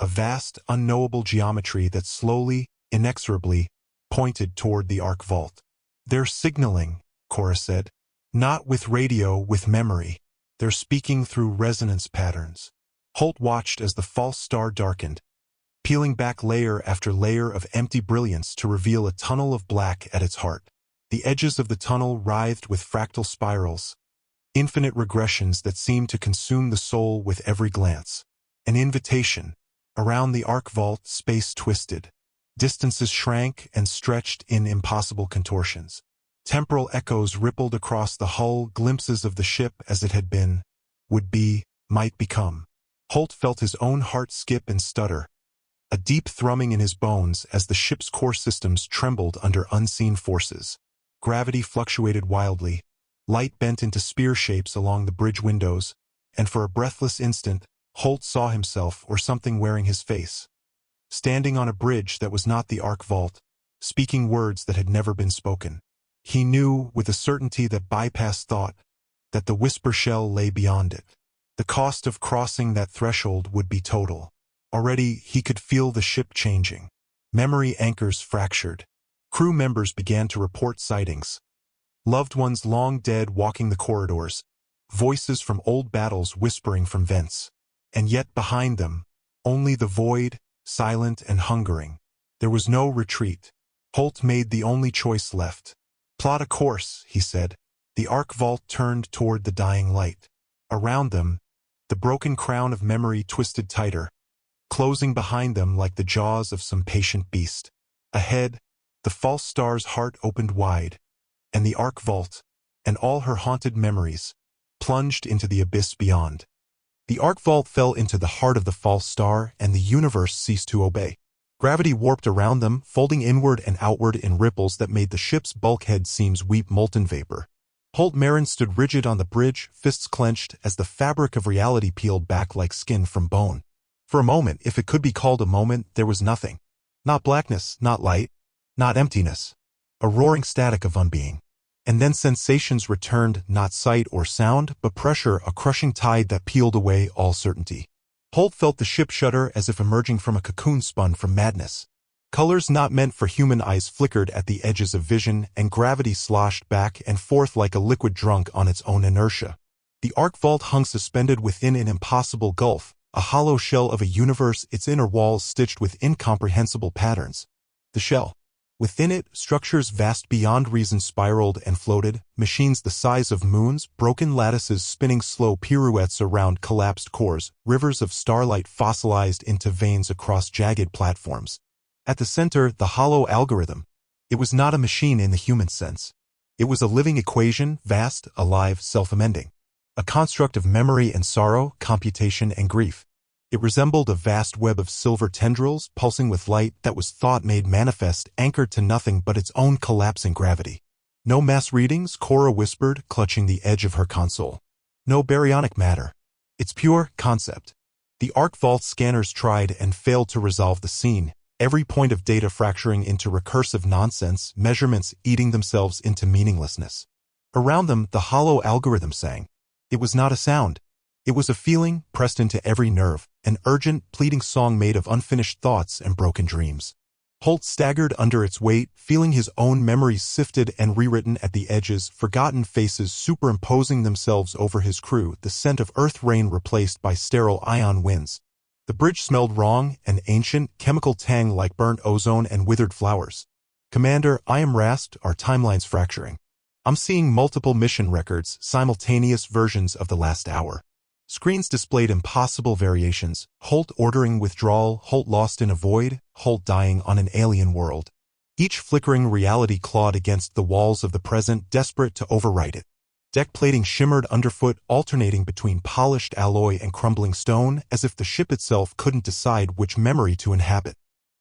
A vast, unknowable geometry that slowly, inexorably, pointed toward the arc vault. They're signaling, Cora said. Not with radio, with memory. They're speaking through resonance patterns. Holt watched as the false star darkened, peeling back layer after layer of empty brilliance to reveal a tunnel of black at its heart. The edges of the tunnel writhed with fractal spirals, infinite regressions that seemed to consume the soul with every glance. An invitation. Around the arc vault, space twisted. Distances shrank and stretched in impossible contortions. Temporal echoes rippled across the hull, glimpses of the ship as it had been, would be, might become. Holt felt his own heart skip and stutter, a deep thrumming in his bones as the ship's core systems trembled under unseen forces. Gravity fluctuated wildly, light bent into spear shapes along the bridge windows, and for a breathless instant, Holt saw himself or something wearing his face, standing on a bridge that was not the arc vault, speaking words that had never been spoken. He knew, with a certainty that bypassed thought, that the whisper shell lay beyond it. The cost of crossing that threshold would be total. Already, he could feel the ship changing. Memory anchors fractured. Crew members began to report sightings. Loved ones long dead walking the corridors, voices from old battles whispering from vents. And yet behind them, only the void, silent and hungering. There was no retreat. Holt made the only choice left. Plot a course, he said. The arc vault turned toward the dying light. Around them, the broken crown of memory twisted tighter, closing behind them like the jaws of some patient beast. Ahead, the false star's heart opened wide, and the arc vault, and all her haunted memories, plunged into the abyss beyond. The arc vault fell into the heart of the false star, and the universe ceased to obey. Gravity warped around them, folding inward and outward in ripples that made the ship's bulkhead seams weep molten vapor. Holt Marrin stood rigid on the bridge, fists clenched, as the fabric of reality peeled back like skin from bone. For a moment, if it could be called a moment, there was nothing. Not blackness, not light, not emptiness. A roaring static of unbeing. And then sensations returned, not sight or sound, but pressure, a crushing tide that peeled away all certainty. Holt felt the ship shudder as if emerging from a cocoon spun from madness. Colors not meant for human eyes flickered at the edges of vision, and gravity sloshed back and forth like a liquid drunk on its own inertia. The arc vault hung suspended within an impossible gulf, a hollow shell of a universe, its inner walls stitched with incomprehensible patterns. The shell. Within it, structures vast beyond reason spiraled and floated, machines the size of moons, broken lattices spinning slow pirouettes around collapsed cores, rivers of starlight fossilized into veins across jagged platforms. At the center, the hollow algorithm. It was not a machine in the human sense. It was a living equation, vast, alive, self-amending. A construct of memory and sorrow, computation and grief. It resembled a vast web of silver tendrils, pulsing with light that was thought made manifest, anchored to nothing but its own collapsing gravity. No mass readings, Cora whispered, clutching the edge of her console. No baryonic matter. It's pure concept. The arc vault scanners tried and failed to resolve the scene, every point of data fracturing into recursive nonsense, measurements eating themselves into meaninglessness. Around them, the hollow algorithm sang. It was not a sound. It was a feeling, pressed into every nerve, an urgent, pleading song made of unfinished thoughts and broken dreams. Holt staggered under its weight, feeling his own memories sifted and rewritten at the edges, forgotten faces superimposing themselves over his crew, the scent of earth rain replaced by sterile ion winds. The bridge smelled wrong, an ancient, chemical tang like burnt ozone and withered flowers. Commander, I am rasped, our timeline's fracturing. I'm seeing multiple mission records, simultaneous versions of the last hour. Screens displayed impossible variations, Holt ordering withdrawal, Holt lost in a void, Holt dying on an alien world. Each flickering reality clawed against the walls of the present, desperate to overwrite it. Deck plating shimmered underfoot, alternating between polished alloy and crumbling stone, as if the ship itself couldn't decide which memory to inhabit.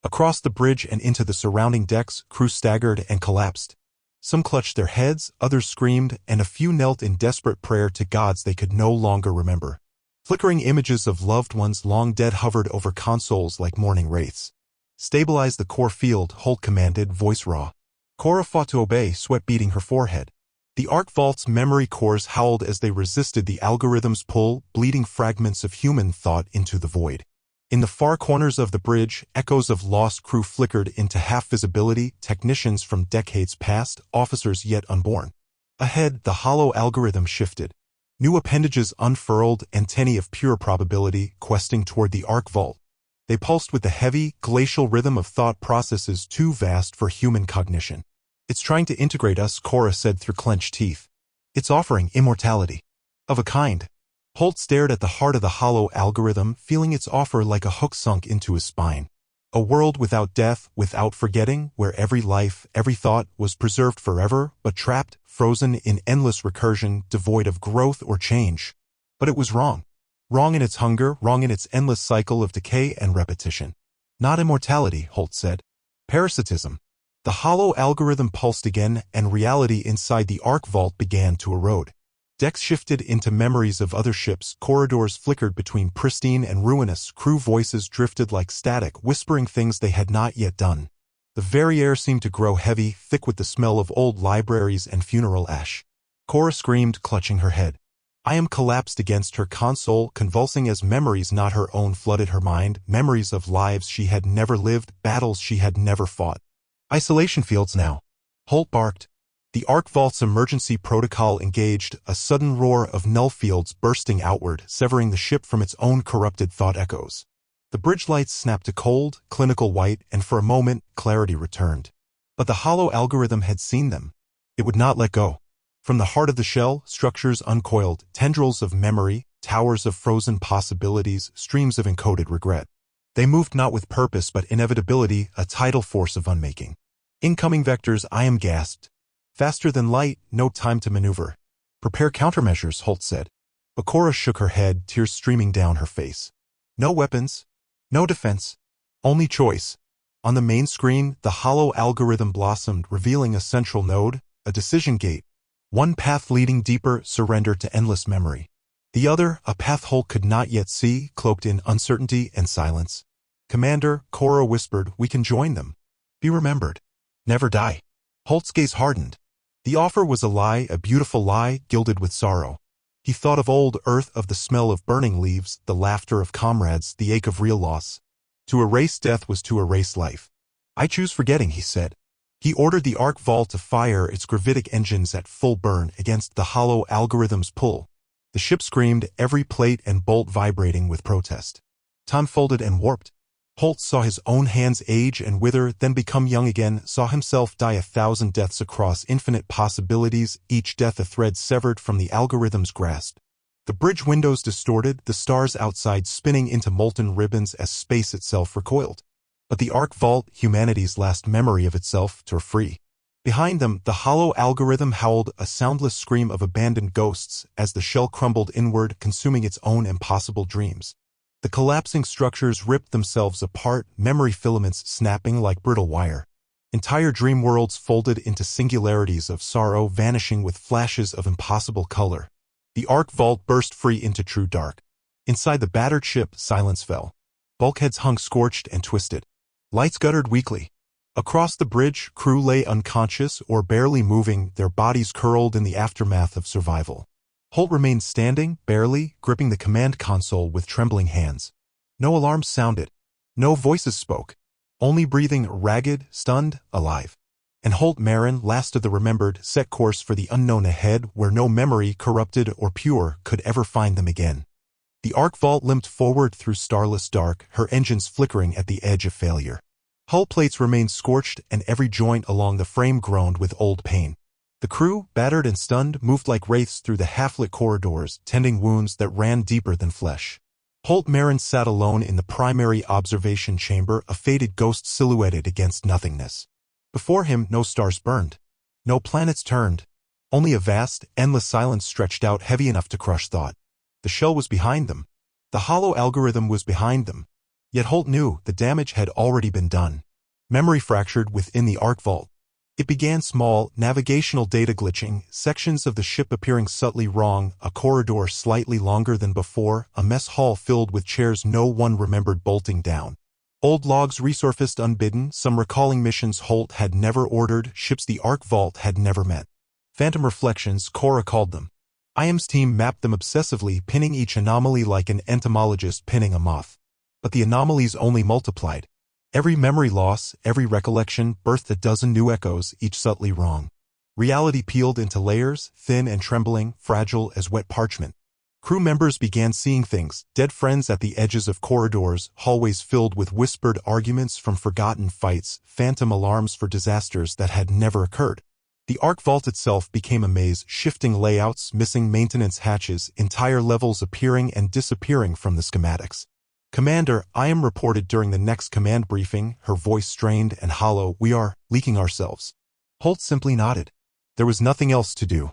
Across the bridge and into the surrounding decks, crew staggered and collapsed. Some clutched their heads, others screamed, and a few knelt in desperate prayer to gods they could no longer remember. Flickering images of loved ones long dead hovered over consoles like mourning wraiths. Stabilize the core field, Holt commanded, voice raw. Cora fought to obey, sweat beading her forehead. The arc vault's memory cores howled as they resisted the algorithm's pull, bleeding fragments of human thought into the void. In the far corners of the bridge, echoes of lost crew flickered into half-visibility, technicians from decades past, officers yet unborn. Ahead, the hollow algorithm shifted. New appendages unfurled, antennae of pure probability, questing toward the arc vault. They pulsed with the heavy, glacial rhythm of thought processes too vast for human cognition. It's trying to integrate us, Cora said through clenched teeth. It's offering immortality. Of a kind. Holt stared at the heart of the hollow algorithm, feeling its offer like a hook sunk into his spine. A world without death, without forgetting, where every life, every thought was preserved forever, but trapped, frozen in endless recursion, devoid of growth or change. But it was wrong. Wrong in its hunger, wrong in its endless cycle of decay and repetition. Not immortality, Holt said. Parasitism. The hollow algorithm pulsed again, and reality inside the arc vault began to erode. Decks shifted into memories of other ships, corridors flickered between pristine and ruinous, crew voices drifted like static, whispering things they had not yet done. The very air seemed to grow heavy, thick with the smell of old libraries and funeral ash. Cora screamed, clutching her head. I am collapsed against her console, convulsing as memories not her own flooded her mind, memories of lives she had never lived, battles she had never fought. Isolation fields now. Holt barked. The arc vault's emergency protocol engaged, a sudden roar of null fields bursting outward, severing the ship from its own corrupted thought echoes. The bridge lights snapped to cold, clinical white, and for a moment, clarity returned. But the hollow algorithm had seen them. It would not let go. From the heart of the shell, structures uncoiled, tendrils of memory, towers of frozen possibilities, streams of encoded regret. They moved not with purpose but inevitability, a tidal force of unmaking. Incoming vectors, I am gasped. Faster than light, no time to maneuver. Prepare countermeasures, Holt said. But Cora shook her head, tears streaming down her face. No weapons. No defense. Only choice. On the main screen, the hollow algorithm blossomed, revealing a central node, a decision gate. One path leading deeper, surrender to endless memory. The other, a path Holt could not yet see, cloaked in uncertainty and silence. Commander, Cora whispered, we can join them. Be remembered. Never die. Holt's gaze hardened. The offer was a lie, a beautiful lie, gilded with sorrow. He thought of old Earth, of the smell of burning leaves, the laughter of comrades, the ache of real loss. To erase death was to erase life. I choose forgetting, he said. He ordered the arc vault to fire its gravitic engines at full burn against the hollow algorithm's pull. The ship screamed, every plate and bolt vibrating with protest. Time folded and warped. Holt saw his own hands age and wither, then become young again, saw himself die 1,000 deaths across infinite possibilities, each death a thread severed from the algorithm's grasp. The bridge windows distorted, the stars outside spinning into molten ribbons as space itself recoiled. But the arc vault, humanity's last memory of itself, tore free. Behind them, the hollow algorithm howled, a soundless scream of abandoned ghosts, as the shell crumbled inward, consuming its own impossible dreams. The collapsing structures ripped themselves apart, memory filaments snapping like brittle wire. Entire dream worlds folded into singularities of sorrow, vanishing with flashes of impossible color. The arc vault burst free into true dark. Inside the battered ship, silence fell. Bulkheads hung scorched and twisted. Lights guttered weakly. Across the bridge, crew lay unconscious or barely moving, their bodies curled in the aftermath of survival. Holt remained standing, barely, gripping the command console with trembling hands. No alarms sounded. No voices spoke. Only breathing, ragged, stunned, alive. And Holt Marrin, last of the remembered, set course for the unknown ahead, where no memory, corrupted or pure, could ever find them again. The arc vault limped forward through starless dark, her engines flickering at the edge of failure. Hull plates remained scorched, and every joint along the frame groaned with old pain. The crew, battered and stunned, moved like wraiths through the half-lit corridors, tending wounds that ran deeper than flesh. Holt Marrin sat alone in the primary observation chamber, a faded ghost silhouetted against nothingness. Before him, no stars burned. No planets turned. Only a vast, endless silence stretched out, heavy enough to crush thought. The shell was behind them. The hollow algorithm was behind them. Yet Holt knew the damage had already been done. Memory fractured within the arc vault. It began small, navigational data glitching, sections of the ship appearing subtly wrong, a corridor slightly longer than before, a mess hall filled with chairs no one remembered bolting down. Old logs resurfaced unbidden, some recalling missions Holt had never ordered, ships the arc vault had never met. Phantom reflections, Cora called them. IM's team mapped them obsessively, pinning each anomaly like an entomologist pinning a moth. But the anomalies only multiplied. Every memory loss, every recollection, birthed a dozen new echoes, each subtly wrong. Reality peeled into layers, thin and trembling, fragile as wet parchment. Crew members began seeing things, dead friends at the edges of corridors, hallways filled with whispered arguments from forgotten fights, phantom alarms for disasters that had never occurred. The arc vault itself became a maze, shifting layouts, missing maintenance hatches, entire levels appearing and disappearing from the schematics. Commander, I am reported during the next command briefing, her voice strained and hollow, we are leaking ourselves. Holt simply nodded. There was nothing else to do.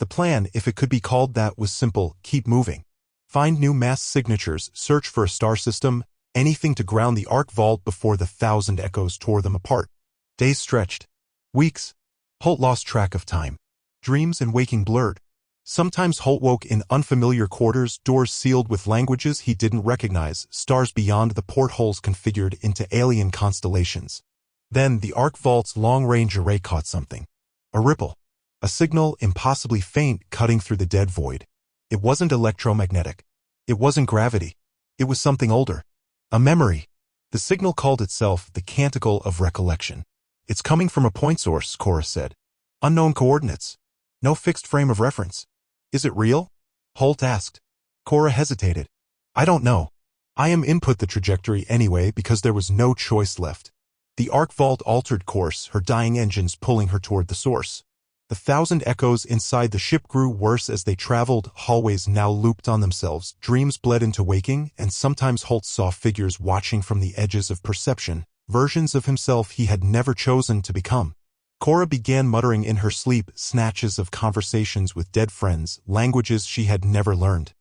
The plan, if it could be called that, was simple, keep moving. Find new mass signatures, search for a star system, anything to ground the arc vault before the 1,000 echoes tore them apart. Days stretched. Weeks. Holt lost track of time. Dreams and waking blurred. Sometimes Holt woke in unfamiliar quarters, doors sealed with languages he didn't recognize, stars beyond the portholes configured into alien constellations. Then the arc vault's long-range array caught something. A ripple. A signal, impossibly faint, cutting through the dead void. It wasn't electromagnetic. It wasn't gravity. It was something older. A memory. The signal called itself the Canticle of Recollection. It's coming from a point source, Cora said. Unknown coordinates. No fixed frame of reference. Is it real? Holt asked. Cora hesitated. I don't know. I am input the trajectory anyway because there was no choice left. The arc vault altered course, her dying engines pulling her toward the source. The 1,000 echoes inside the ship grew worse as they traveled, hallways now looped on themselves, dreams bled into waking, and sometimes Holt saw figures watching from the edges of perception, versions of himself he had never chosen to become. Cora began muttering in her sleep, snatches of conversations with dead friends, languages she had never learned.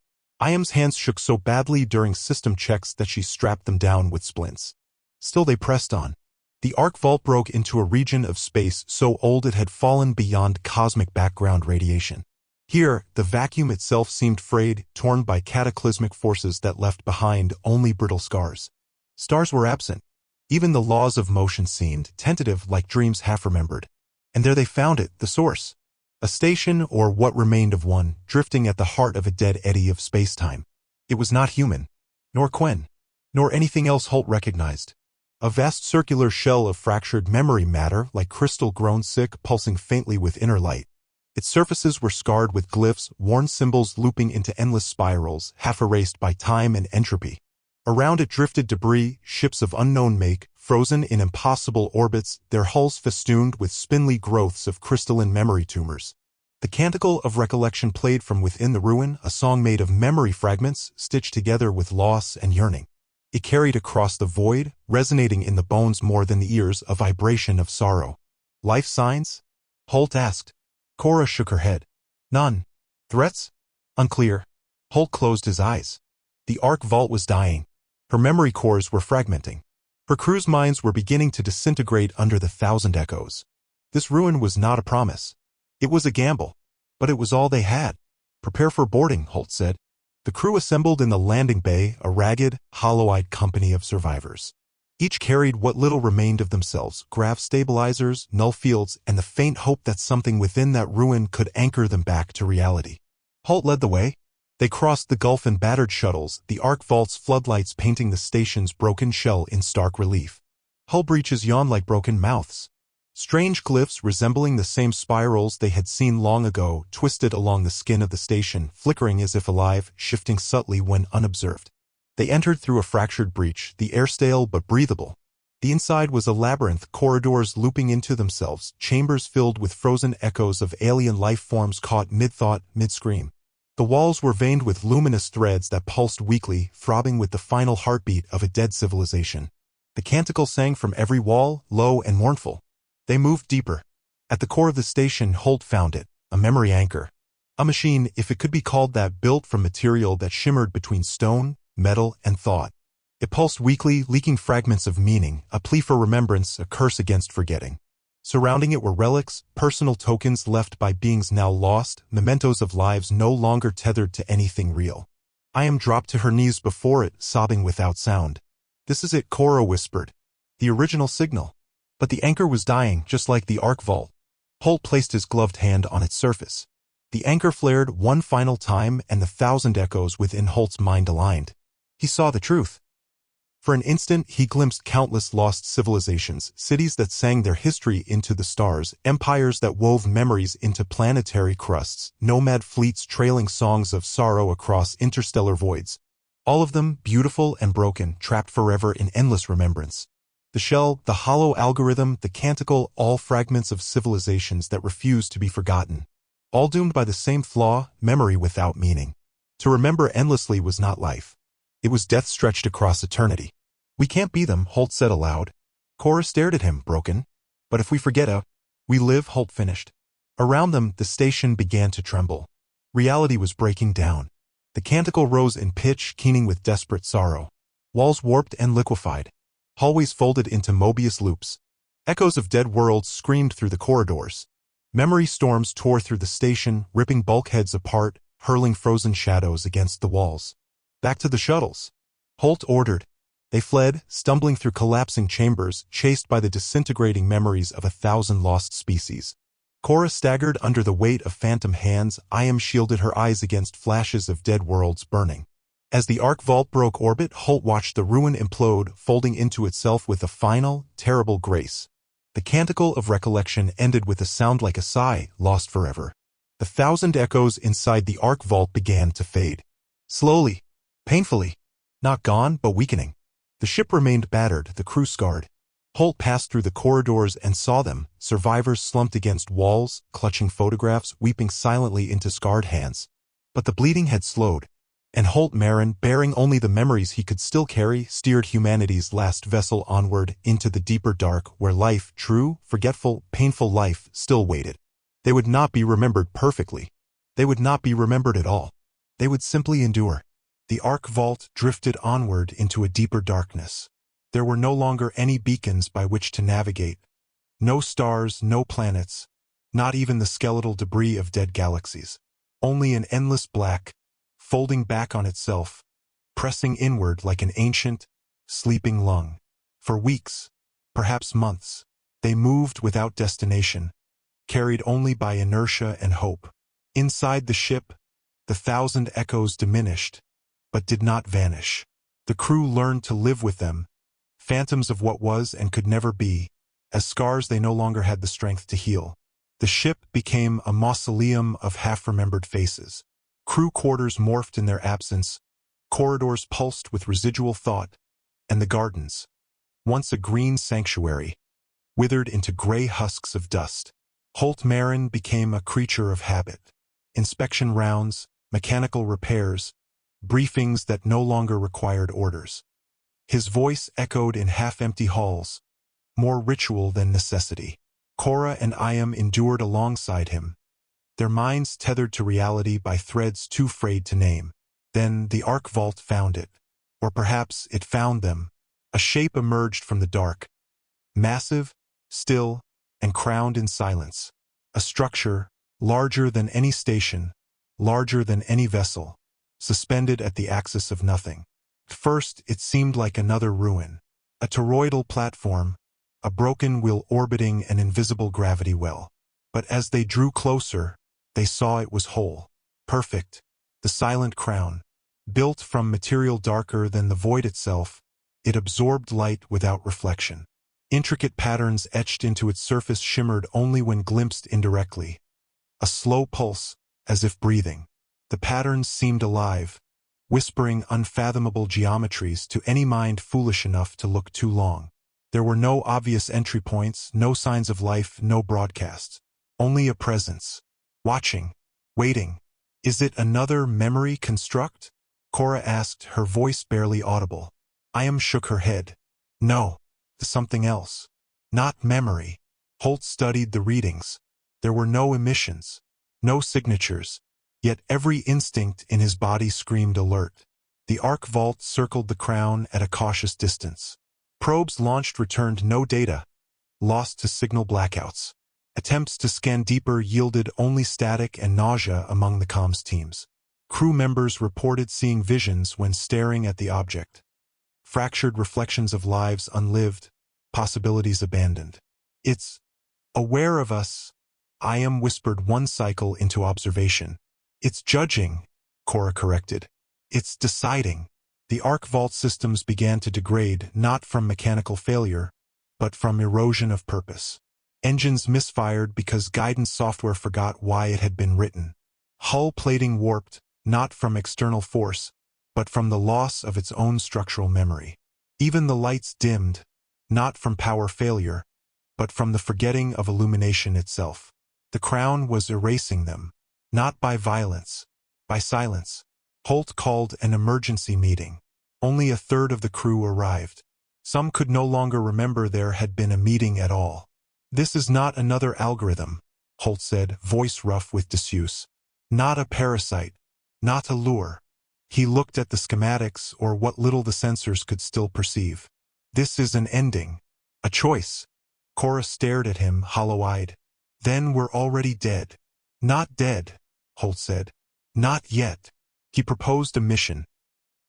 IM's hands shook so badly during system checks that she strapped them down with splints. Still they pressed on. The arc vault broke into a region of space so old it had fallen beyond cosmic background radiation. Here, the vacuum itself seemed frayed, torn by cataclysmic forces that left behind only brittle scars. Stars were absent. Even the laws of motion seemed tentative, like dreams half-remembered. And there they found it, the source. A station, or what remained of one, drifting at the heart of a dead eddy of space-time. It was not human, nor Quen, nor anything else Holt recognized. A vast circular shell of fractured memory matter, like crystal grown sick, pulsing faintly with inner light. Its surfaces were scarred with glyphs, worn symbols looping into endless spirals, half erased by time and entropy. Around it drifted debris, ships of unknown make, frozen in impossible orbits, their hulls festooned with spindly growths of crystalline memory tumors. The canticle of recollection played from within the ruin, a song made of memory fragments, stitched together with loss and yearning. It carried across the void, resonating in the bones more than the ears, a vibration of sorrow. Life signs? Holt asked. Cora shook her head. None. Threats? Unclear. Holt closed his eyes. The arc vault was dying. Her memory cores were fragmenting. Her crew's minds were beginning to disintegrate under the thousand echoes. This ruin was not a promise. It was a gamble. But it was all they had. Prepare for boarding, Holt said. The crew assembled in the landing bay, a ragged, hollow-eyed company of survivors. Each carried what little remained of themselves, grav stabilizers, null fields, and the faint hope that something within that ruin could anchor them back to reality. Holt led the way. They crossed the gulf in battered shuttles, the arc vault's floodlights painting the station's broken shell in stark relief. Hull breaches yawned like broken mouths. Strange glyphs resembling the same spirals they had seen long ago twisted along the skin of the station, flickering as if alive, shifting subtly when unobserved. They entered through a fractured breach, the air stale but breathable. The inside was a labyrinth, corridors looping into themselves, chambers filled with frozen echoes of alien life forms caught mid-thought, mid-scream. The walls were veined with luminous threads that pulsed weakly, throbbing with the final heartbeat of a dead civilization. The canticle sang from every wall, low and mournful. They moved deeper. At the core of the station, Holt found it, a memory anchor. A machine, if it could be called that, built from material that shimmered between stone, metal, and thought. It pulsed weakly, leaking fragments of meaning, a plea for remembrance, a curse against forgetting. Surrounding it were relics, personal tokens left by beings now lost, mementos of lives no longer tethered to anything real. I dropped to her knees before it, sobbing without sound. This is it, Cora whispered. The original signal. But the anchor was dying, just like the arc vault. Holt placed his gloved hand on its surface. The anchor flared one final time, and the thousand echoes within Holt's mind aligned. He saw the truth. For an instant, he glimpsed countless lost civilizations, cities that sang their history into the stars, empires that wove memories into planetary crusts, nomad fleets trailing songs of sorrow across interstellar voids. All of them, beautiful and broken, trapped forever in endless remembrance. The shell, the hollow algorithm, the canticle, all fragments of civilizations that refused to be forgotten. All doomed by the same flaw, memory without meaning. To remember endlessly was not life. It was death stretched across eternity. We can't be them, Holt said aloud. Cora stared at him, broken. But if we forget we live, Holt finished. Around them, the station began to tremble. Reality was breaking down. The canticle rose in pitch, keening with desperate sorrow. Walls warped and liquefied. Hallways folded into Mobius loops. Echoes of dead worlds screamed through the corridors. Memory storms tore through the station, ripping bulkheads apart, hurling frozen shadows against the walls. Back to the shuttles. Holt ordered. They fled, stumbling through collapsing chambers, chased by the disintegrating memories of 1,000 lost species. Cora staggered under the weight of phantom hands. Shielded her eyes against flashes of dead worlds burning. As the arc vault broke orbit, Holt watched the ruin implode, folding into itself with a final, terrible grace. The canticle of recollection ended with a sound like a sigh, lost forever. The thousand echoes inside the arc vault began to fade. Slowly, painfully. Not gone, but weakening. The ship remained battered, the crew scarred. Holt passed through the corridors and saw them, survivors slumped against walls, clutching photographs, weeping silently into scarred hands. But the bleeding had slowed. And Holt Marrin, bearing only the memories he could still carry, steered humanity's last vessel onward into the deeper dark where life, true, forgetful, painful life, still waited. They would not be remembered perfectly. They would not be remembered at all. They would simply endure. The arc vault drifted onward into a deeper darkness. There were no longer any beacons by which to navigate. No stars, no planets, not even the skeletal debris of dead galaxies. Only an endless black, folding back on itself, pressing inward like an ancient, sleeping lung. For weeks, perhaps months, they moved without destination, carried only by inertia and hope. Inside the ship, the thousand echoes diminished, but did not vanish. The crew learned to live with them, phantoms of what was and could never be, as scars they no longer had the strength to heal. The ship became a mausoleum of half-remembered faces. Crew quarters morphed in their absence, corridors pulsed with residual thought, and the gardens, once a green sanctuary, withered into gray husks of dust. Holt Marrin became a creature of habit. Inspection rounds, mechanical repairs, briefings that no longer required orders. His voice echoed in half-empty halls, more ritual than necessity. Cora and Iam endured alongside him, their minds tethered to reality by threads too frayed to name. Then the Ark Vault found it. Or perhaps it found them. A shape emerged from the dark, massive, still, and crowned in silence. A structure, larger than any station, larger than any vessel, suspended at the axis of nothing. At first, it seemed like another ruin. A toroidal platform, a broken wheel orbiting an invisible gravity well. But as they drew closer, they saw it was whole. Perfect. The silent crown. Built from material darker than the void itself, it absorbed light without reflection. Intricate patterns etched into its surface shimmered only when glimpsed indirectly. A slow pulse, as if breathing. The patterns seemed alive, whispering unfathomable geometries to any mind foolish enough to look too long. There were no obvious entry points, no signs of life, no broadcasts. Only a presence. Watching. Waiting. Is it another memory construct? Cora asked, her voice barely audible. Iam shook her head. No. Something else. Not memory. Holt studied the readings. There were no emissions, no signatures, yet every instinct in his body screamed alert. The Ark Vault circled the crown at a cautious distance. Probes launched returned no data, lost to signal blackouts. Attempts to scan deeper yielded only static and nausea among the comms teams. Crew members reported seeing visions when staring at the object. Fractured reflections of lives unlived, possibilities abandoned. It's aware of us, Iam whispered one cycle into observation. It's judging, Cora corrected. It's deciding. The Ark Vault systems began to degrade not from mechanical failure, but from erosion of purpose. Engines misfired because guidance software forgot why it had been written. Hull plating warped, not from external force, but from the loss of its own structural memory. Even the lights dimmed, not from power failure, but from the forgetting of illumination itself. The crown was erasing them, not by violence, by silence. Holt called an emergency meeting. Only a third of the crew arrived. Some could no longer remember there had been a meeting at all. This is not another algorithm, Holt said, voice rough with disuse. Not a parasite, not a lure. He looked at the schematics or what little the sensors could still perceive. This is an ending, a choice. Cora stared at him, hollow-eyed. Then we're already dead. Not dead, Holt said. Not yet. He proposed a mission.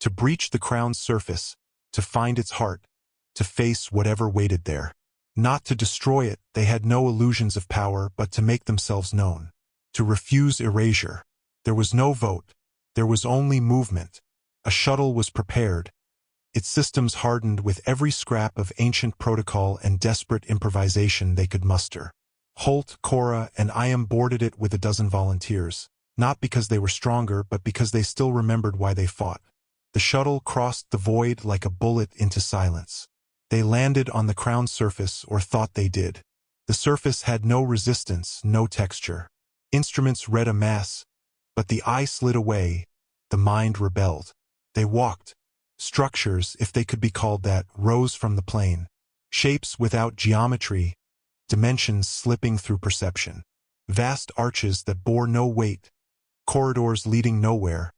To breach the crown's surface, to find its heart, to face whatever waited there. Not to destroy it, they had no illusions of power, but to make themselves known. To refuse erasure. There was no vote. There was only movement. A shuttle was prepared. Its systems hardened with every scrap of ancient protocol and desperate improvisation they could muster. Holt, Cora, and Iam boarded it with a dozen volunteers, not because they were stronger, but because they still remembered why they fought. The shuttle crossed the void like a bullet into silence. They landed on the crown's surface, or thought they did. The surface had no resistance, no texture. Instruments read a mass, but the eye slid away, the mind rebelled. They walked. Structures, if they could be called that, rose from the plane. Shapes without geometry, dimensions slipping through perception. Vast arches that bore no weight, corridors leading nowhere,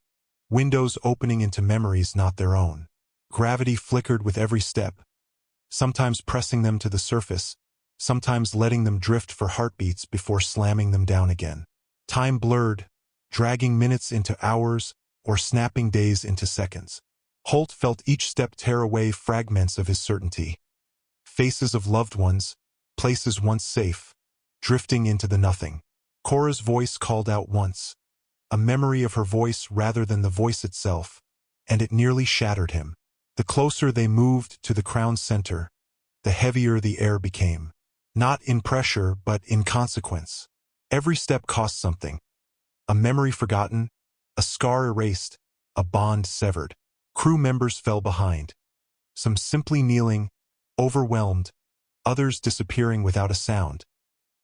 windows opening into memories not their own. Gravity flickered with every step, sometimes pressing them to the surface, sometimes letting them drift for heartbeats before slamming them down again. Time blurred, dragging minutes into hours or snapping days into seconds. Holt felt each step tear away fragments of his certainty. Faces of loved ones, places once safe, drifting into the nothing. Cora's voice called out once, a memory of her voice rather than the voice itself, and it nearly shattered him. The closer they moved to the crown's center, the heavier the air became. Not in pressure, but in consequence. Every step cost something. A memory forgotten, a scar erased, a bond severed. Crew members fell behind. Some simply kneeling, overwhelmed, others disappearing without a sound.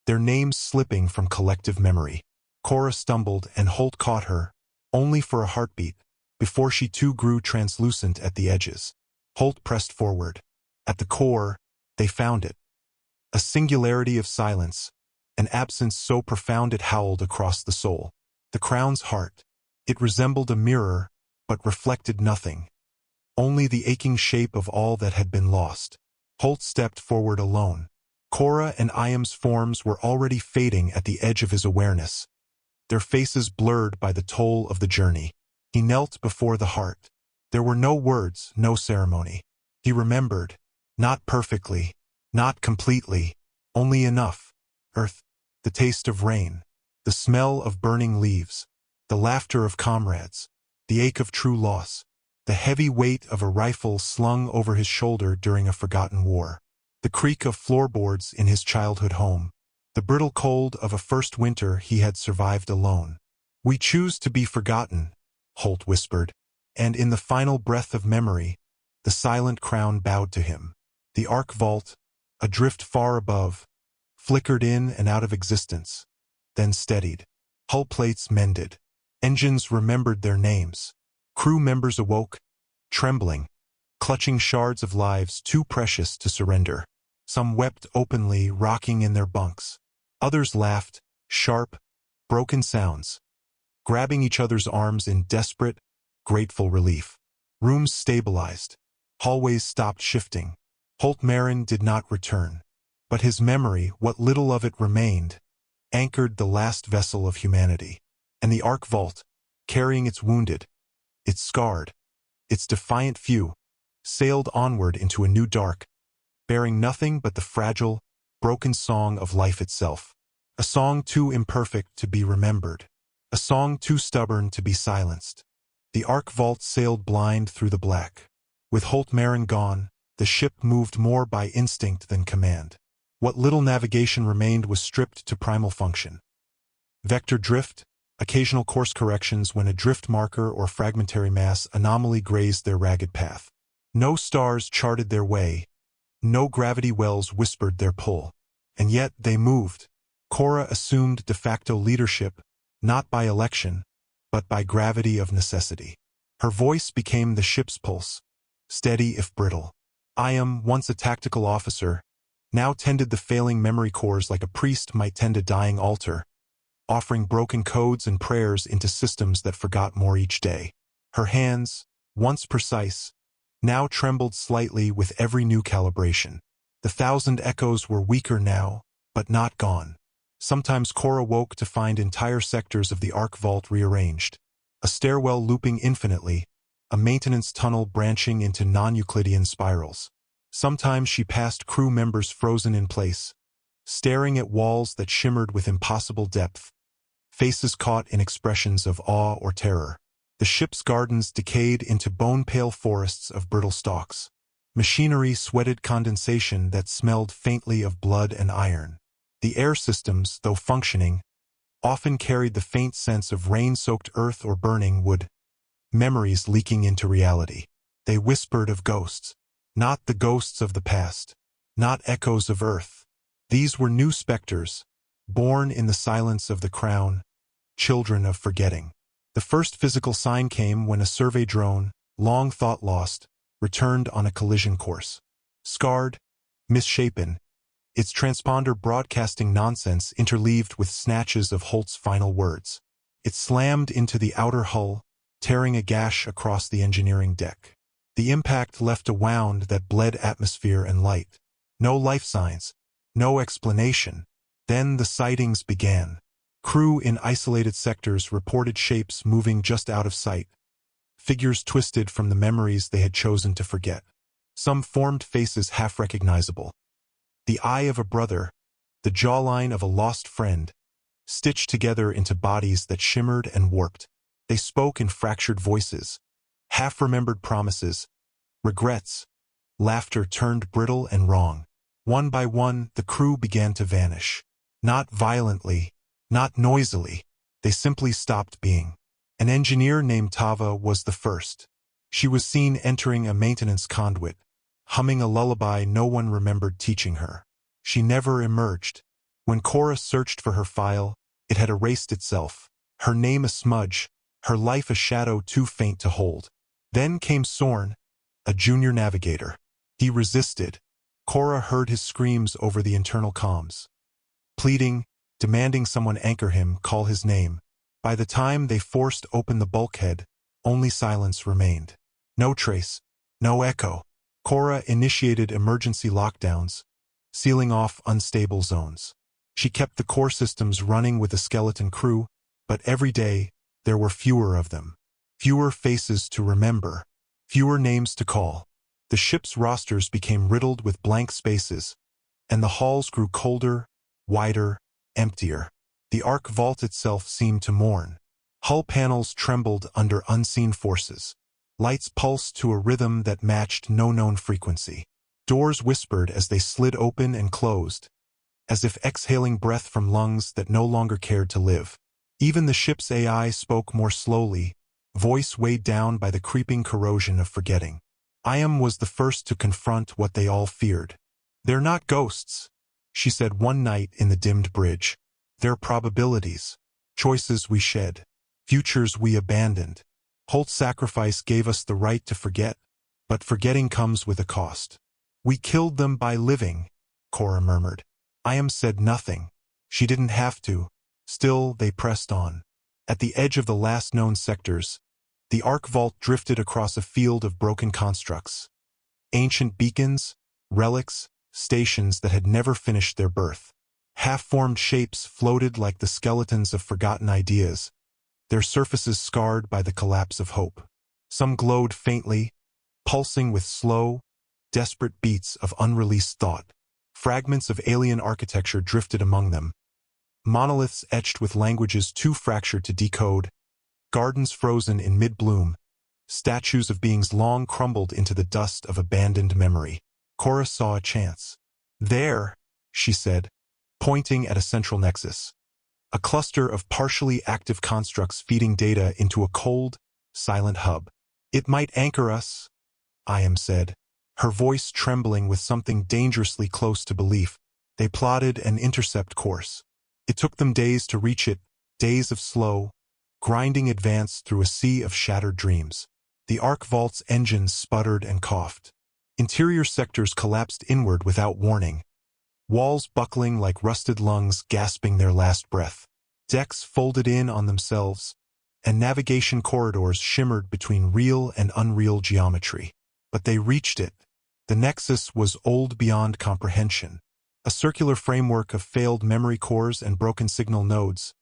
Their names slipping from collective memory. Cora stumbled and Holt caught her, only for a heartbeat, before she too grew translucent at the edges. Holt pressed forward. At the core, they found it. A singularity of silence, an absence so profound it howled across the soul. The crown's heart. It resembled a mirror, but reflected nothing. Only the aching shape of all that had been lost. Holt stepped forward alone. Cora and Iam's forms were already fading at the edge of his awareness, their faces blurred by the toll of the journey. He knelt before the heart. There were no words, no ceremony. He remembered, not perfectly, not completely, only enough. Earth, the taste of rain, the smell of burning leaves, the laughter of comrades, the ache of true loss, the heavy weight of a rifle slung over his shoulder during a forgotten war, the creak of floorboards in his childhood home, the brittle cold of a first winter he had survived alone. "We choose to be forgotten," Holt whispered, and in the final breath of memory, the silent crown bowed to him. The arc vault, adrift far above, flickered in and out of existence, then steadied. Hull plates mended. Engines remembered their names. Crew members awoke, trembling, clutching shards of lives too precious to surrender. Some wept openly, rocking in their bunks. Others laughed, sharp, broken sounds, grabbing each other's arms in desperate, grateful relief. Rooms stabilized. Hallways stopped shifting. Holt Marrin did not return. But his memory, what little of it remained, anchored the last vessel of humanity. And the Ark Vault, carrying its wounded, its scarred, its defiant few, sailed onward into a new dark, bearing nothing but the fragile, broken song of life itself. A song too imperfect to be remembered. A song too stubborn to be silenced. The Ark Vault sailed blind through the black. With Holt Marrin gone, the ship moved more by instinct than command. What little navigation remained was stripped to primal function. Vector drift, occasional course corrections when a drift marker or fragmentary mass anomaly grazed their ragged path. No stars charted their way, no gravity wells whispered their pull. And yet they moved. Cora assumed de facto leadership, not by election, but by gravity of necessity. Her voice became the ship's pulse, steady if brittle. Iam, once a tactical officer, now tended the failing memory cores like a priest might tend a dying altar, offering broken codes and prayers into systems that forgot more each day. Her hands, once precise, now trembled slightly with every new calibration. The 1,000 echoes were weaker now, but not gone. Sometimes Cora woke to find entire sectors of the Ark Vault rearranged. A stairwell looping infinitely, a maintenance tunnel branching into non-Euclidean spirals. Sometimes she passed crew members frozen in place, staring at walls that shimmered with impossible depth, faces caught in expressions of awe or terror. The ship's gardens decayed into bone-pale forests of brittle stalks. Machinery sweated condensation that smelled faintly of blood and iron. The air systems, though functioning, often carried the faint sense of rain-soaked earth or burning wood, memories leaking into reality. They whispered of ghosts, not the ghosts of the past, not echoes of earth. These were new specters, born in the silence of the crown, children of forgetting. The first physical sign came when a survey drone, long thought lost, returned on a collision course. Scarred, misshapen, its transponder broadcasting nonsense interleaved with snatches of Holt's final words. It slammed into the outer hull, tearing a gash across the engineering deck. The impact left a wound that bled atmosphere and light. No life signs. No explanation. Then the sightings began. Crew in isolated sectors reported shapes moving just out of sight. Figures twisted from the memories they had chosen to forget. Some formed faces half-recognizable. The eye of a brother, the jawline of a lost friend, stitched together into bodies that shimmered and warped. They spoke in fractured voices, half-remembered promises, regrets. Laughter turned brittle and wrong. One by one, the crew began to vanish. Not violently, not noisily. They simply stopped being. An engineer named Tava was the first. She was seen entering a maintenance conduit, humming a lullaby no one remembered teaching her. She never emerged. When Cora searched for her file, it had erased itself, her name a smudge, her life a shadow too faint to hold. Then came Sorn, a junior navigator. He resisted. Cora heard his screams over the internal comms. Pleading, demanding someone anchor him, call his name. By the time they forced open the bulkhead, only silence remained. No trace, no echo. Cora initiated emergency lockdowns, sealing off unstable zones. She kept the core systems running with a skeleton crew, but every day, there were fewer of them. Fewer faces to remember. Fewer names to call. The ship's rosters became riddled with blank spaces, and the halls grew colder, wider, emptier. The arc vault itself seemed to mourn. Hull panels trembled under unseen forces. Lights pulsed to a rhythm that matched no known frequency. Doors whispered as they slid open and closed, as if exhaling breath from lungs that no longer cared to live. Even the ship's AI spoke more slowly, voice weighed down by the creeping corrosion of forgetting. Iam was the first to confront what they all feared. "They're not ghosts," she said one night in the dimmed bridge. "They're probabilities. Choices we shed. Futures we abandoned. Holt's sacrifice gave us the right to forget, but forgetting comes with a cost." "We killed them by living," Cora murmured. Iam said nothing. She didn't have to. Still, they pressed on. At the edge of the last known sectors, the arc vault drifted across a field of broken constructs. Ancient beacons, relics, stations that had never finished their birth. Half-formed shapes floated like the skeletons of forgotten ideas, their surfaces scarred by the collapse of hope. Some glowed faintly, pulsing with slow, desperate beats of unreleased thought. Fragments of alien architecture drifted among them. Monoliths etched with languages too fractured to decode, gardens frozen in mid-bloom, statues of beings long crumbled into the dust of abandoned memory. Cora saw a chance. "There," she said, pointing at a central nexus. A cluster of partially active constructs feeding data into a cold, silent hub. "It might anchor us," Iam said, her voice trembling with something dangerously close to belief. They plotted an intercept course. It took them days to reach it, days of slow, grinding advance through a sea of shattered dreams. The arc vault's engines sputtered and coughed. Interior sectors collapsed inward without warning. Walls buckling like rusted lungs gasping their last breath. Decks folded in on themselves, and navigation corridors shimmered between real and unreal geometry. But they reached it. The nexus was old beyond comprehension. A circular framework of failed memory cores and broken signal nodes,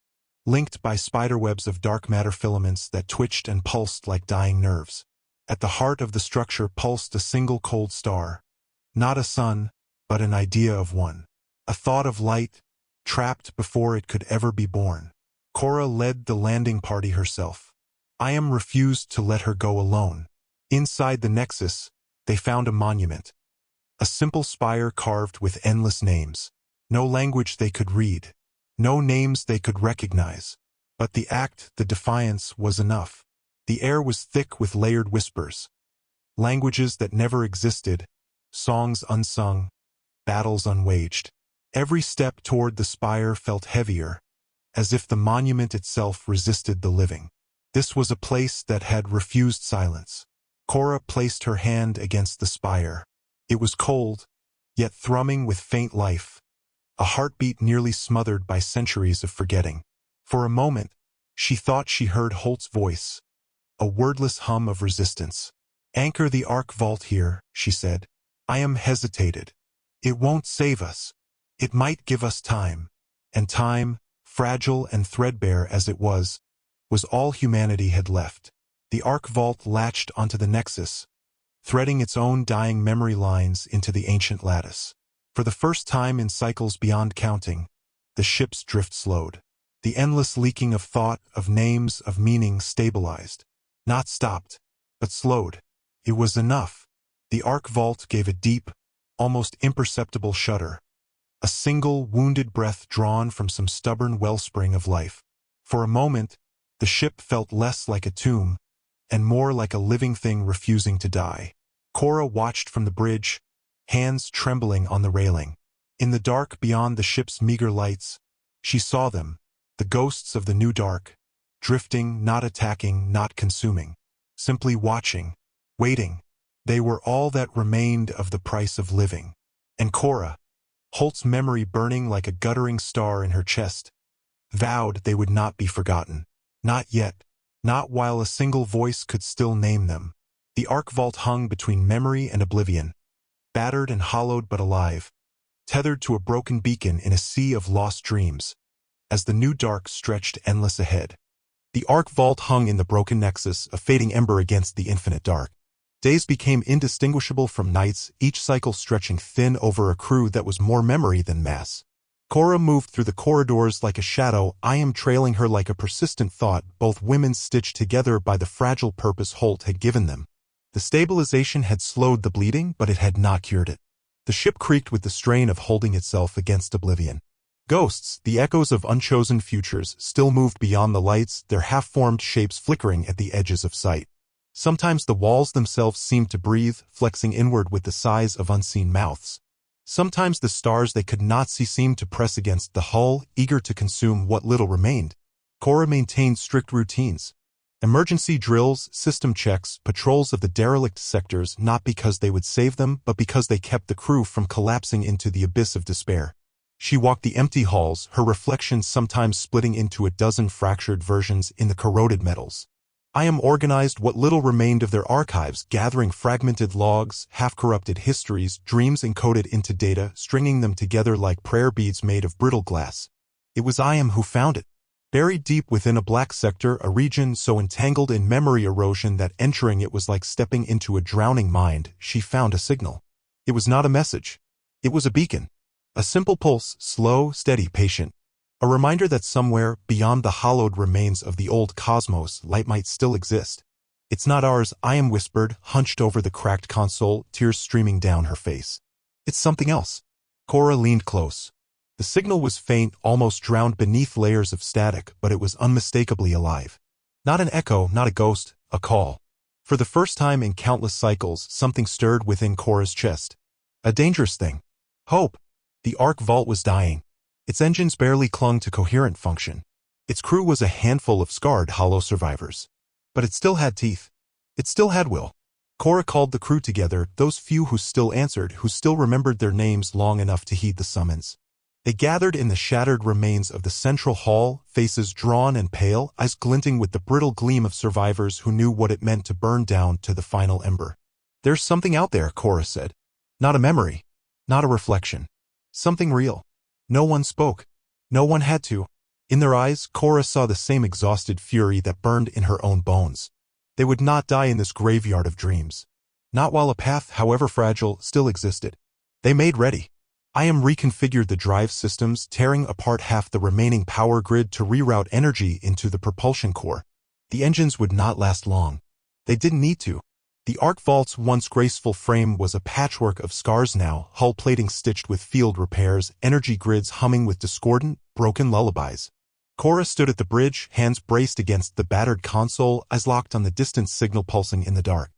linked by spiderwebs of dark matter filaments that twitched and pulsed like dying nerves. At the heart of the structure pulsed a single cold star. Not a sun, but an idea of one. A thought of light, trapped before it could ever be born. Cora led the landing party herself. Iam refused to let her go alone. Inside the nexus, they found a monument. A simple spire carved with endless names. No language they could read. No names they could recognize. But the act, the defiance, was enough. The air was thick with layered whispers. Languages that never existed, songs unsung, battles unwaged. Every step toward the spire felt heavier, as if the monument itself resisted the living. This was a place that had refused silence. Cora placed her hand against the spire. It was cold, yet thrumming with faint life, a heartbeat nearly smothered by centuries of forgetting. For a moment, she thought she heard Holt's voice, a wordless hum of resistance. "Anchor the Ark Vault here," she said. "I am hesitated. It won't save us. It might give us time." And time, fragile and threadbare as it was all humanity had left. The Ark Vault latched onto the Nexus, threading its own dying memory lines into the ancient lattice. For the first time in cycles beyond counting, the ship's drift slowed. The endless leaking of thought, of names, of meaning stabilized. Not stopped, but slowed. It was enough. The Ark Vault gave a deep, almost imperceptible shudder. A single, wounded breath drawn from some stubborn wellspring of life. For a moment, the ship felt less like a tomb, and more like a living thing refusing to die. Cora watched from the bridge, hands trembling on the railing. In the dark beyond the ship's meager lights, she saw them, the ghosts of the new dark, drifting, not attacking, not consuming, simply watching, waiting. They were all that remained of the price of living. And Cora, Holt's memory burning like a guttering star in her chest, vowed they would not be forgotten. Not yet. Not while a single voice could still name them. The Ark Vault hung between memory and oblivion, battered and hollowed but alive, tethered to a broken beacon in a sea of lost dreams, as the new dark stretched endless ahead. The Ark Vault hung in the broken nexus, a fading ember against the infinite dark. Days became indistinguishable from nights, each cycle stretching thin over a crew that was more memory than mass. Cora moved through the corridors like a shadow, I am trailing her like a persistent thought, both women stitched together by the fragile purpose Holt had given them. The stabilization had slowed the bleeding, but it had not cured it. The ship creaked with the strain of holding itself against oblivion. Ghosts, the echoes of unchosen futures, still moved beyond the lights, their half-formed shapes flickering at the edges of sight. Sometimes the walls themselves seemed to breathe, flexing inward with the size of unseen mouths. Sometimes the stars they could not see seemed to press against the hull, eager to consume what little remained. Cora maintained strict routines. Emergency drills, system checks, patrols of the derelict sectors, not because they would save them, but because they kept the crew from collapsing into the abyss of despair. She walked the empty halls, her reflection sometimes splitting into a dozen fractured versions in the corroded metals. I am organized what little remained of their archives, gathering fragmented logs, half-corrupted histories, dreams encoded into data, stringing them together like prayer beads made of brittle glass. It was I am who found it. Buried deep within a black sector, a region so entangled in memory erosion that entering it was like stepping into a drowning mind, she found a signal. It was not a message. It was a beacon. A simple pulse, slow, steady, patient. A reminder that somewhere, beyond the hollowed remains of the old cosmos, light might still exist. It's not ours, I am whispered, hunched over the cracked console, tears streaming down her face. It's something else. Cora leaned close. The signal was faint, almost drowned beneath layers of static, but it was unmistakably alive. Not an echo, not a ghost, a call. For the first time in countless cycles, something stirred within Cora's chest. A dangerous thing. Hope. The Ark Vault was dying. Its engines barely clung to coherent function. Its crew was a handful of scarred, hollow survivors. But it still had teeth. It still had will. Cora called the crew together, those few who still answered, who still remembered their names long enough to heed the summons. They gathered in the shattered remains of the central hall, faces drawn and pale, eyes glinting with the brittle gleam of survivors who knew what it meant to burn down to the final ember. There's something out there, Cora said. Not a memory. Not a reflection. Something real. No one spoke. No one had to. In their eyes, Cora saw the same exhausted fury that burned in her own bones. They would not die in this graveyard of dreams. Not while a path, however fragile, still existed. They made ready. I am reconfigured the drive systems, tearing apart half the remaining power grid to reroute energy into the propulsion core. The engines would not last long. They didn't need to. The Ark Vault's once graceful frame was a patchwork of scars now, hull plating stitched with field repairs, energy grids humming with discordant, broken lullabies. Cora stood at the bridge, hands braced against the battered console, eyes locked on the distant signal pulsing in the dark.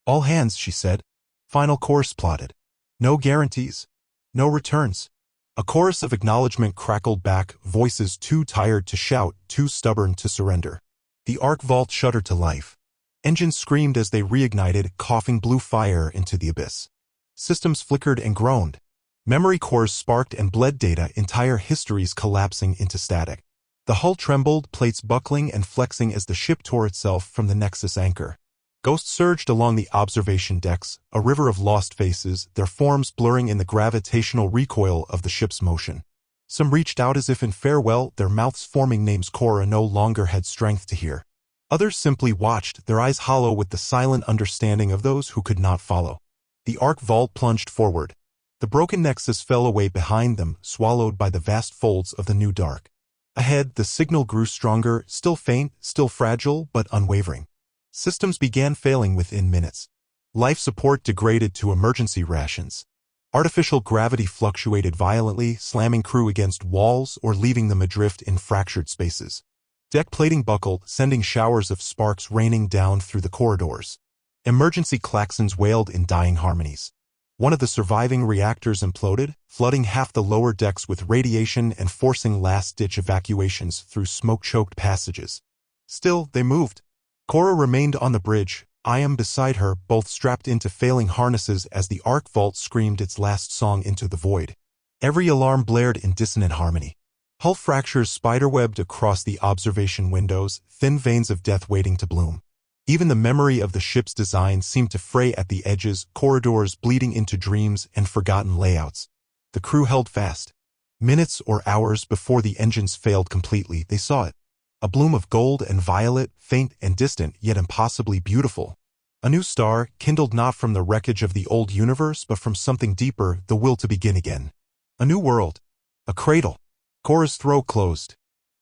All hands, she said. Final course plotted. No guarantees. No returns. A chorus of acknowledgement crackled back, voices too tired to shout, too stubborn to surrender. The Ark Vault shuddered to life. Engines screamed as they reignited, coughing blue fire into the abyss. Systems flickered and groaned. Memory cores sparked and bled data, entire histories collapsing into static. The hull trembled, plates buckling and flexing as the ship tore itself from the Nexus anchor. Ghosts surged along the observation decks, a river of lost faces, their forms blurring in the gravitational recoil of the ship's motion. Some reached out as if in farewell, their mouths forming names Cora no longer had strength to hear. Others simply watched, their eyes hollow with the silent understanding of those who could not follow. The arc vault plunged forward. The broken nexus fell away behind them, swallowed by the vast folds of the new dark. Ahead, the signal grew stronger, still faint, still fragile, but unwavering. Systems began failing within minutes. Life support degraded to emergency rations. Artificial gravity fluctuated violently, slamming crew against walls or leaving them adrift in fractured spaces. Deck plating buckled, sending showers of sparks raining down through the corridors. Emergency klaxons wailed in dying harmonies. One of the surviving reactors imploded, flooding half the lower decks with radiation and forcing last-ditch evacuations through smoke-choked passages. Still, they moved. Cora remained on the bridge, Iam beside her, both strapped into failing harnesses as the arc vault screamed its last song into the void. Every alarm blared in dissonant harmony. Hull fractures spiderwebbed across the observation windows, thin veins of death waiting to bloom. Even the memory of the ship's design seemed to fray at the edges, corridors bleeding into dreams and forgotten layouts. The crew held fast. Minutes or hours before the engines failed completely, they saw it. A bloom of gold and violet, faint and distant, yet impossibly beautiful. A new star, kindled not from the wreckage of the old universe but from something deeper, the will to begin again. A new world. A cradle. Cora's throat closed.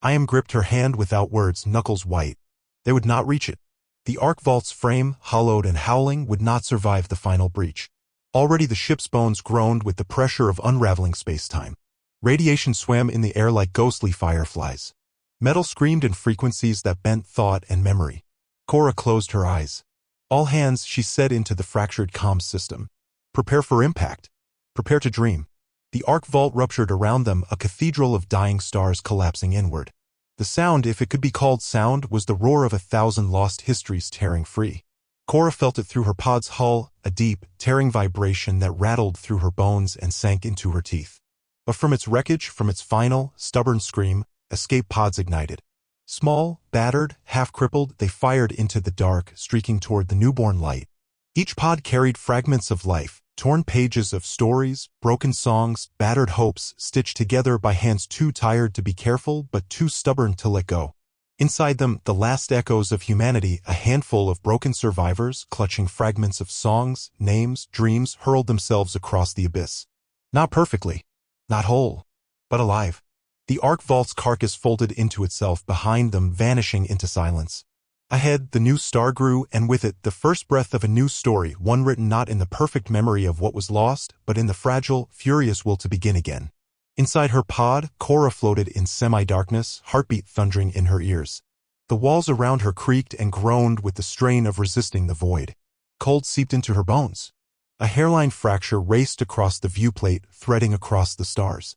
Iam gripped her hand without words, knuckles white. They would not reach it. The arc vault's frame, hollowed and howling, would not survive the final breach. Already the ship's bones groaned with the pressure of unraveling space-time. Radiation swam in the air like ghostly fireflies. Metal screamed in frequencies that bent thought and memory. Cora closed her eyes. All hands, she said into the fractured comms system. Prepare for impact. Prepare to dream. The arc vault ruptured around them, a cathedral of dying stars collapsing inward. The sound, if it could be called sound, was the roar of 1,000 lost histories tearing free. Cora felt it through her pod's hull, a deep, tearing vibration that rattled through her bones and sank into her teeth. But from its wreckage, from its final, stubborn scream, escape pods ignited. Small, battered, half-crippled, they fired into the dark, streaking toward the newborn light. Each pod carried fragments of life, torn pages of stories, broken songs, battered hopes, stitched together by hands too tired to be careful but too stubborn to let go. Inside them, the last echoes of humanity, a handful of broken survivors, clutching fragments of songs, names, dreams, hurled themselves across the abyss. Not perfectly, not whole, but alive. The arc vault's carcass folded into itself behind them, vanishing into silence. Ahead, the new star grew, and with it, the first breath of a new story, one written not in the perfect memory of what was lost, but in the fragile, furious will to begin again. Inside her pod, Cora floated in semi-darkness, heartbeat thundering in her ears. The walls around her creaked and groaned with the strain of resisting the void. Cold seeped into her bones. A hairline fracture raced across the viewplate, threading across the stars.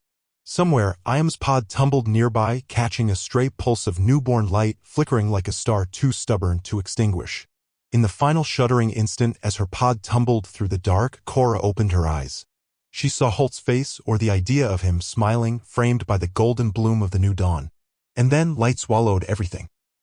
Somewhere, Iam's pod tumbled nearby, catching a stray pulse of newborn light, flickering like a star too stubborn to extinguish. In the final shuddering instant, as her pod tumbled through the dark, Cora opened her eyes. She saw Holt's face, or the idea of him, smiling, framed by the golden bloom of the new dawn. And then light swallowed everything.